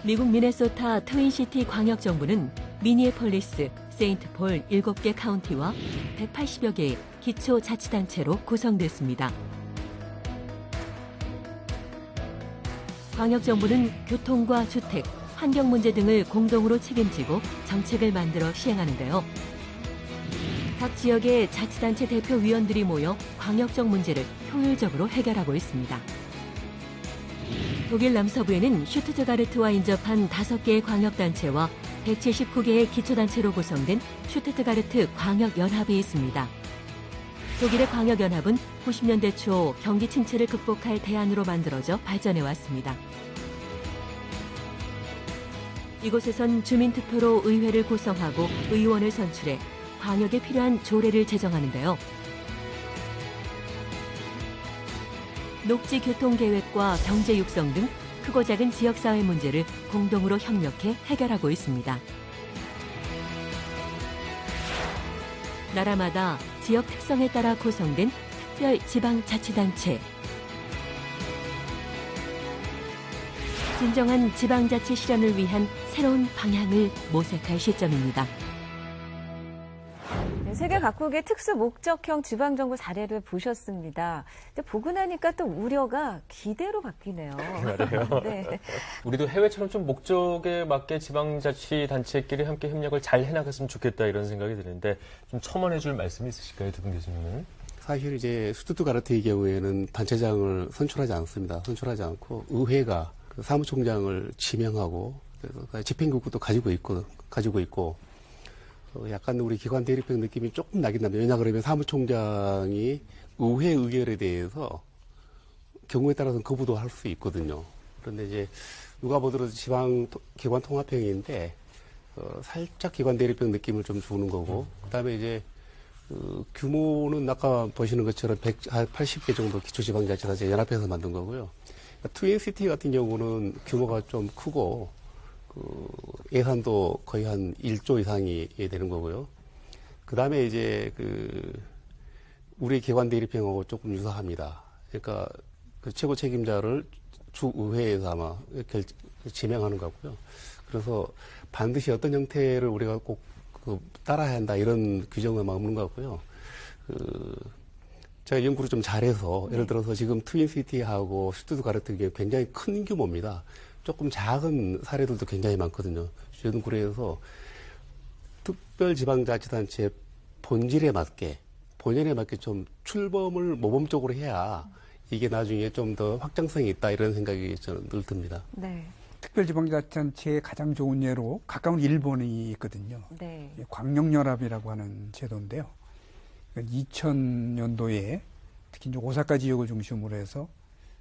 미국 미네소타 트윈시티 광역정부는 미니애폴리스, 세인트폴 7개 카운티와 180여 개의 기초자치단체로 구성됐습니다. 광역정부는 교통과 주택, 환경 문제 등을 공동으로 책임지고 정책을 만들어 시행하는데요. 각 지역의 자치단체 대표위원들이 모여 광역적 문제를 효율적으로 해결하고 있습니다. 독일 남서부에는 슈투트가르트와 인접한 5개의 광역단체와 179개의 기초단체로 구성된 슈투트가르트 광역연합이 있습니다. 독일의 광역연합은 90년대 초 경기 침체를 극복할 대안으로 만들어져 발전해왔습니다. 이곳에선 주민투표로 의회를 구성하고 의원을 선출해 광역에 필요한 조례를 제정하는데요. 녹지 교통 계획과 경제 육성 등 크고 작은 지역사회 문제를 공동으로 협력해 해결하고 있습니다. 나라마다 지역 특성에 따라 구성된 특별 지방자치단체. 진정한 지방자치 실현을 위한 새로운 방향을 모색할 시점입니다. 세계 각국의 특수 목적형 지방정부 사례를 보셨습니다. 근데 보고 나니까 또 우려가 기대로 바뀌네요. 맞아요. 네. 우리도 해외처럼 좀 목적에 맞게 지방자치단체끼리 함께 협력을 잘 해나갔으면 좋겠다 이런 생각이 드는데 좀 첨언해 줄 말씀이 있으실까요, 두 분 교수님은? 사실 이제 슈투트가르트의 경우에는 단체장을 선출하지 않습니다. 선출하지 않고 의회가 그 사무총장을 지명하고 그래서 집행국도 가지고 있고 약간 우리 기관 대립형 느낌이 조금 나긴 합니다. 왜냐 그러면 사무총장이 의회 의결에 대해서 경우에 따라서는 거부도 할 수 있거든요. 그런데 이제 누가 보더라도 지방 기관 통합형인데 살짝 기관 대립형 느낌을 좀 주는 거고 그다음에 이제 규모는 아까 보시는 것처럼 180개 정도 기초지방자치단체 연합해서 만든 거고요. 트윈시티 같은 경우는 규모가 좀 크고 예산도 거의 한 1조 이상이 되는 거고요. 그 다음에 이제 우리 기관 대립형하고 조금 유사합니다. 그러니까 그 최고 책임자를 주의회에서 아마 지명하는 거고요. 그래서 반드시 어떤 형태를 우리가 꼭 따라야 한다 이런 규정은 없는 것 같고요. 제가 연구를 좀 잘해서 예를 들어서 지금 트윈시티하고 슈투트가르트 굉장히 큰 규모입니다. 조금 작은 사례들도 굉장히 많거든요. 연구에서 특별지방자치단체 본질에 맞게 좀 출범을 모범적으로 해야 이게 나중에 좀 더 확장성이 있다 이런 생각이 저는 늘 듭니다. 네. 특별지방자치단체의 가장 좋은 예로 가까운 일본이 있거든요. 네. 광역연합이라고 하는 제도인데요. 2000년도에 특히 이제 오사카 지역을 중심으로 해서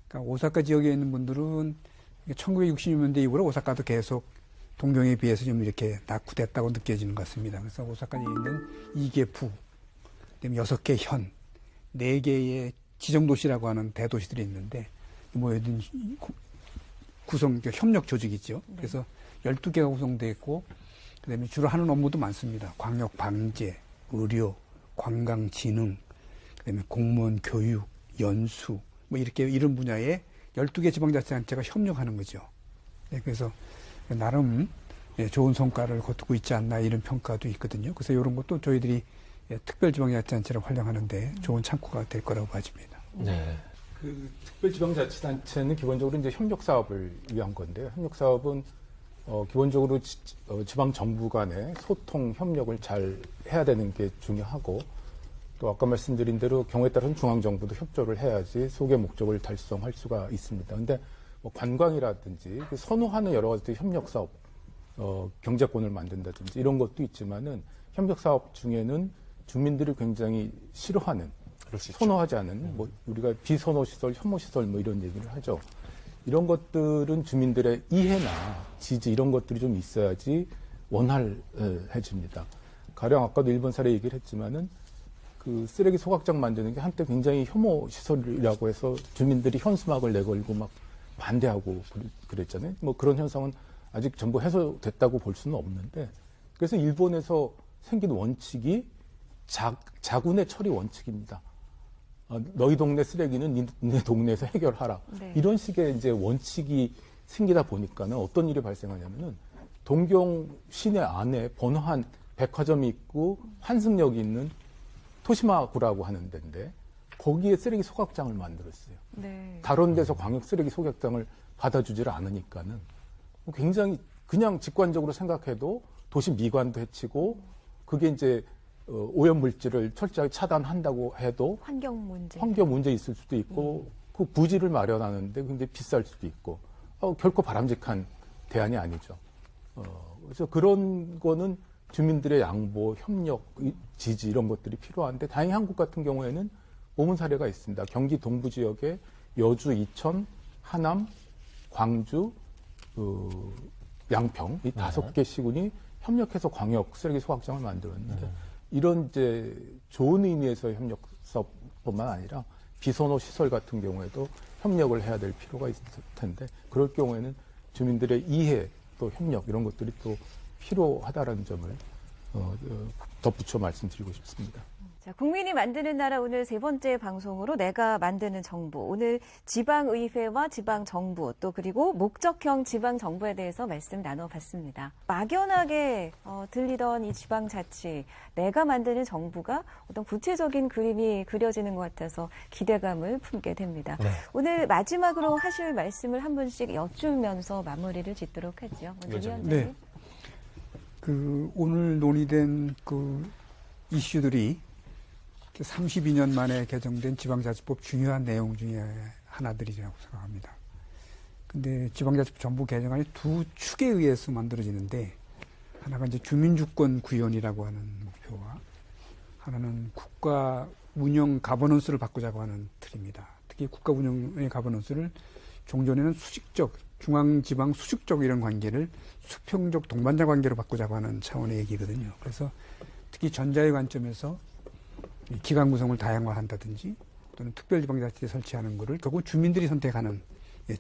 그러니까 오사카 지역에 있는 분들은 1960년대 이후로 오사카도 계속 동경에 비해서 좀 이렇게 낙후됐다고 느껴지는 것 같습니다. 그래서 오사카에 있는 2개 부, 그다음에 6개 현, 4개의 지정도시라고 하는 대도시들이 있는데 모여든 협력 조직이죠. 그래서 12개가 구성되어 있고 그다음에 주로 하는 업무도 많습니다. 광역 방제, 의료, 관광 진흥, 그다음에 공무원 교육, 연수 뭐 이렇게 이런 분야에 12개 지방자치단체가 협력하는 거죠. 네, 그래서 나름 좋은 성과를 거두고 있지 않나 이런 평가도 있거든요. 그래서 이런 것도 저희들이 특별지방자치단체를 활용하는데 좋은 참고가 될 거라고 봐집니다. 네. 그 특별지방자치단체는 기본적으로 이제 협력 사업을 위한 건데요. 협력 사업은 기본적으로 지방 정부 간의 소통 협력을 잘 해야 되는 게 중요하고 또 아까 말씀드린 대로 경우에 따라서는 중앙 정부도 협조를 해야지 소개 목적을 달성할 수가 있습니다. 그런데 뭐 관광이라든지 선호하는 여러 가지 협력 사업, 경제권을 만든다든지 이런 것도 있지만은 협력 사업 중에는 주민들이 굉장히 싫어하는, 선호하지 않은, 뭐 우리가 비선호 시설, 혐오 시설 뭐 이런 얘기를 하죠. 이런 것들은 주민들의 이해나 지지 이런 것들이 좀 있어야지 원활해집니다. 가령 아까도 일본 사례 얘기를 했지만은 그 쓰레기 소각장 만드는 게 한때 굉장히 혐오 시설이라고 해서 주민들이 현수막을 내걸고 막 반대하고 그랬잖아요. 뭐 그런 현상은 아직 전부 해소됐다고 볼 수는 없는데 그래서 일본에서 생긴 원칙이 자군의 처리 원칙입니다. 너희 동네 쓰레기는 네 동네에서 해결하라. 네. 이런 식의 이제 원칙이 생기다 보니까는 어떤 일이 발생하냐면은 동경 시내 안에 번화한 백화점이 있고 환승역이 있는 토시마구라고 하는 데인데 거기에 쓰레기 소각장을 만들었어요. 네. 다른 데서 광역 쓰레기 소각장을 받아주지를 않으니까는 굉장히 그냥 직관적으로 생각해도 도시 미관도 해치고 그게 이제 오염 물질을 철저하게 차단한다고 해도 환경 문제 있을 수도 있고 그 부지를 마련하는데 굉장히 비쌀 수도 있고 결코 바람직한 대안이 아니죠. 그래서 그런 거는 주민들의 양보, 협력, 지지 이런 것들이 필요한데 다행히 한국 같은 경우에는 모문 사례가 있습니다. 경기 동부 지역에 여주, 이천, 하남, 광주, 양평 이 5개 시군이 협력해서 광역 쓰레기 소각장을 만들었는데 이런 이제 좋은 의미에서 협력 사업뿐만 아니라 비선호 시설 같은 경우에도 협력을 해야 될 필요가 있을 텐데 그럴 경우에는 주민들의 이해 또 협력 이런 것들이 또 필요하다라는 점을 덧붙여 말씀드리고 싶습니다. 자, 국민이 만드는 나라 오늘 3번째 방송으로 내가 만드는 정부. 오늘 지방의회와 지방정부 또 그리고 목적형 지방정부에 대해서 말씀 나눠봤습니다. 막연하게 들리던 이 지방자치, 내가 만드는 정부가 어떤 구체적인 그림이 그려지는 것 같아서 기대감을 품게 됩니다. 네. 오늘 마지막으로 하실 말씀을 한 분씩 여쭈면서 마무리를 짓도록 하죠. 먼저 위원장님. 네. 오늘 논의된 이슈들이 32년 만에 개정된 지방자치법 중요한 내용 중에 하나들이라고 생각합니다. 근데 지방자치법 전부 개정안이 두 축에 의해서 만들어지는데 하나가 이제 주민주권 구현이라고 하는 목표와 하나는 국가 운영 가버넌스를 바꾸자고 하는 틀입니다. 특히 국가 운영의 가버넌스를 종전에는 수직적, 중앙지방 수직적 이런 관계를 수평적 동반자 관계로 바꾸자고 하는 차원의 얘기거든요. 그래서 특히 전자의 관점에서 기관 구성을 다양화한다든지 또는 특별지방자치를 설치하는 것을 결국 주민들이 선택하는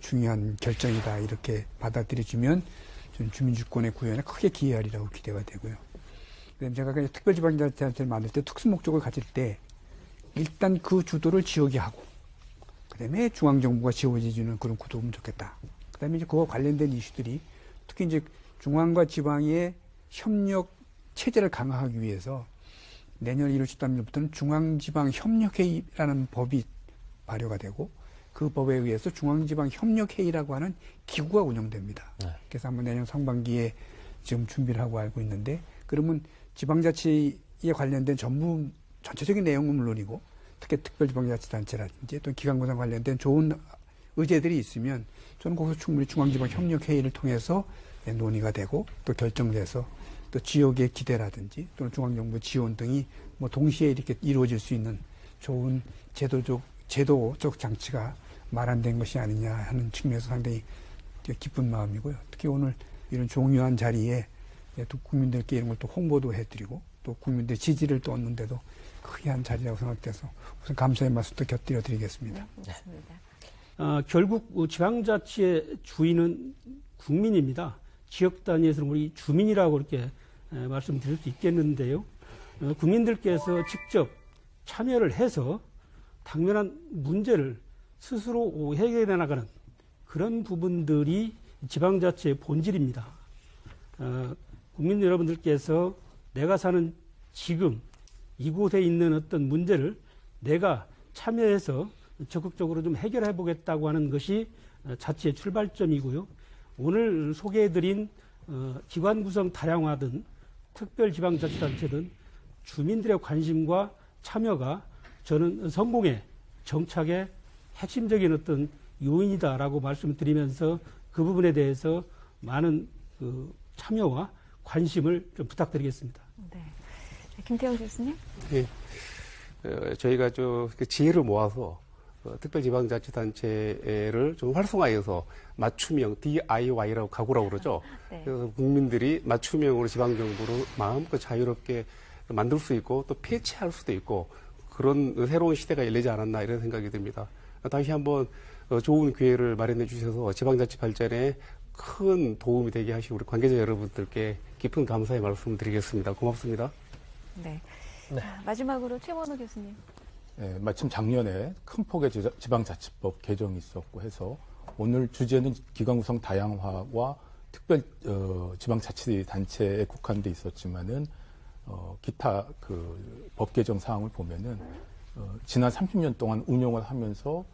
중요한 결정이다 이렇게 받아들여지면 저는 주민주권의 구현에 크게 기여하리라고 기대가 되고요. 그다음에 제가 특별지방자치를 만들 때 특수 목적을 가질 때 일단 그 주도를 지역이 하고 그다음에 중앙정부가 지원해주는 그런 구도면 좋겠다. 그다음에 이제 그와 관련된 이슈들이 특히 이제 중앙과 지방의 협력 체제를 강화하기 위해서 내년 1월 13일부터는 중앙지방협력회의라는 법이 발효가 되고 그 법에 의해서 중앙지방협력회의라고 하는 기구가 운영됩니다. 네. 그래서 한번 내년 상반기에 지금 준비를 하고 알고 있는데 그러면 지방자치에 관련된 전체적인 내용은 물론이고 특히 특별지방자치단체라든지 또 기관구성 관련된 좋은 의제들이 있으면 저는 거기서 충분히 중앙지방협력회의를 통해서 논의가 되고 또 결정돼서 또 지역의 기대라든지 또는 중앙정부 지원 등이 뭐 동시에 이렇게 이루어질 수 있는 좋은 제도적 장치가 마련된 것이 아니냐 하는 측면에서 상당히 기쁜 마음이고요. 특히 오늘 이런 중요한 자리에 또 국민들께 이런 걸 또 홍보도 해드리고 또 국민들 지지를 또 얻는데도 크게 한 자리라고 생각돼서 우선 감사의 말씀도 곁들여 드리겠습니다. 네, 맞습니다. 결국 지방자치의 주인은 국민입니다. 지역 단위에서는 우리 주민이라고 이렇게 말씀드릴 수 있겠는데요. 국민들께서 직접 참여를 해서 당면한 문제를 스스로 해결해 나가는 그런 부분들이 지방자치의 본질입니다. 국민 여러분들께서 내가 사는 지금 이곳에 있는 어떤 문제를 내가 참여해서 적극적으로 좀 해결해 보겠다고 하는 것이 자치의 출발점이고요. 오늘 소개해드린 기관 구성 다양화든 특별지방자치단체든 주민들의 관심과 참여가 저는 성공의 정착의 핵심적인 어떤 요인이다라고 말씀드리면서 그 부분에 대해서 많은 참여와 관심을 좀 부탁드리겠습니다. 네. 김태형 교수님. 예. 저희가 지혜를 모아서 특별지방자치단체를 좀 활성화해서 맞춤형 DIY라고 가구라고 그러죠. 네. 그래서 국민들이 맞춤형으로 지방정부를 마음껏 자유롭게 만들 수 있고 또 폐지할 수도 있고 그런 새로운 시대가 열리지 않았나 이런 생각이 듭니다. 다시 한번 좋은 기회를 마련해 주셔서 지방자치 발전에 큰 도움이 되게 하시고 우리 관계자 여러분들께 깊은 감사의 말씀 드리겠습니다. 고맙습니다. 네. 마지막으로 최원호 교수님. 네, 마침 작년에 큰 폭의 지방자치법 개정이 있었고 해서 오늘 주제는 기관구성 다양화와 특별 지방자치단체에 국한돼 있었지만은 기타 법 개정 사항을 보면은 지난 30년 동안 운영을 하면서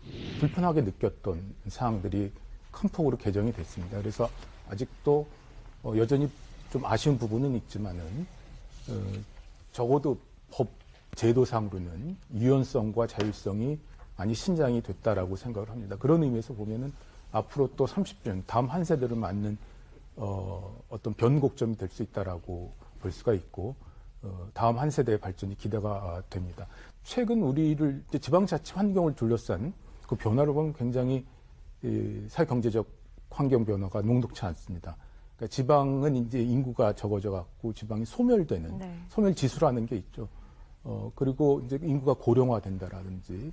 불편하게 느꼈던 사항들이 큰 폭으로 개정이 됐습니다. 그래서 아직도 여전히 좀 아쉬운 부분은 있지만은 적어도 법 제도상으로는 유연성과 자율성이 많이 신장이 됐다라고 생각을 합니다. 그런 의미에서 보면은 앞으로 또 30년 다음 한 세대를 맞는 어떤 변곡점이 될 수 있다라고 볼 수가 있고 다음 한 세대의 발전이 기대가 됩니다. 최근 우리를 지방자치 환경을 둘러싼 그 변화를 보면 굉장히 사회경제적 환경 변화가 녹록치 않습니다. 그러니까 지방은 이제 인구가 적어져 갖고 지방이 소멸되는 소멸 지수라는 게 있죠. 그리고 이제 인구가 고령화된다라든지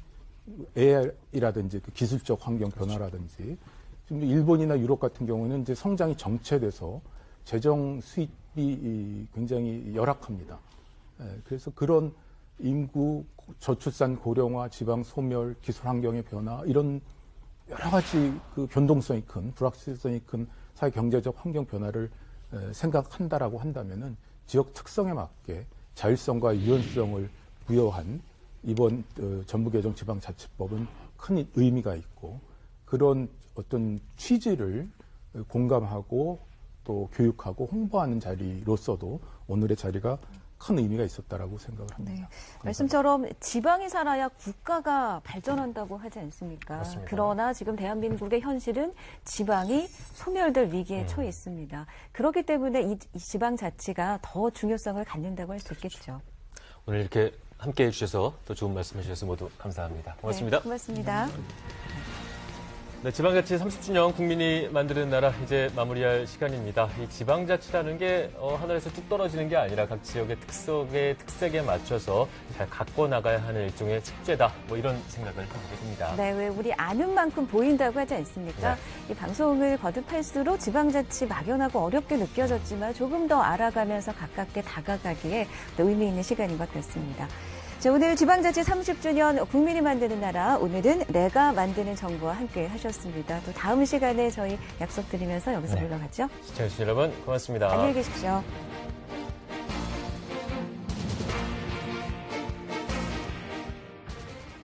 AI라든지 그 기술적 환경 변화라든지 지금 일본이나 유럽 같은 경우는 이제 성장이 정체돼서 재정 수입이 굉장히 열악합니다. 그래서 그런 인구, 저출산 고령화, 지방 소멸, 기술 환경의 변화 이런 여러 가지 그 변동성이 큰 불확실성이 큰 사회 경제적 환경 변화를 생각한다라고 한다면은 지역 특성에 맞게 자율성과 유연성을 부여한 이번 전부개정 지방자치법은 큰 의미가 있고 그런 어떤 취지를 공감하고 또 교육하고 홍보하는 자리로서도 오늘의 자리가 큰 의미가 있었다라고 생각을 합니다. 네. 말씀처럼 지방이 살아야 국가가 발전한다고 하지 않습니까? 맞습니다. 그러나 지금 대한민국의 현실은 지방이 소멸될 위기에 처해 있습니다. 그렇기 때문에 이 지방자치가 더 중요성을 갖는다고 할 수 있겠죠. 오늘 이렇게 함께해 주셔서 또 좋은 말씀해 주셔서 모두 감사합니다. 고맙습니다. 네, 고맙습니다. 네, 지방자치 30주년 국민이 만드는 나라 이제 마무리할 시간입니다. 이 지방자치라는 게 하늘에서 뚝 떨어지는 게 아니라 각 지역의 특색에 맞춰서 잘 갖고 나가야 하는 일종의 숙제다. 뭐 이런 생각을 하게 됩니다. 네, 왜 우리 아는 만큼 보인다고 하지 않습니까? 네. 이 방송을 거듭할수록 지방자치 막연하고 어렵게 느껴졌지만 조금 더 알아가면서 가깝게 다가가기에 또 의미 있는 시간인 것 같습니다. 자, 오늘 지방자치 30주년 국민이 만드는 나라, 오늘은 내가 만드는 정부와 함께 하셨습니다. 또 다음 시간에 저희 약속드리면서 여기서 물러가죠. 시청해주신 여러분 고맙습니다. 안녕히 계십시오.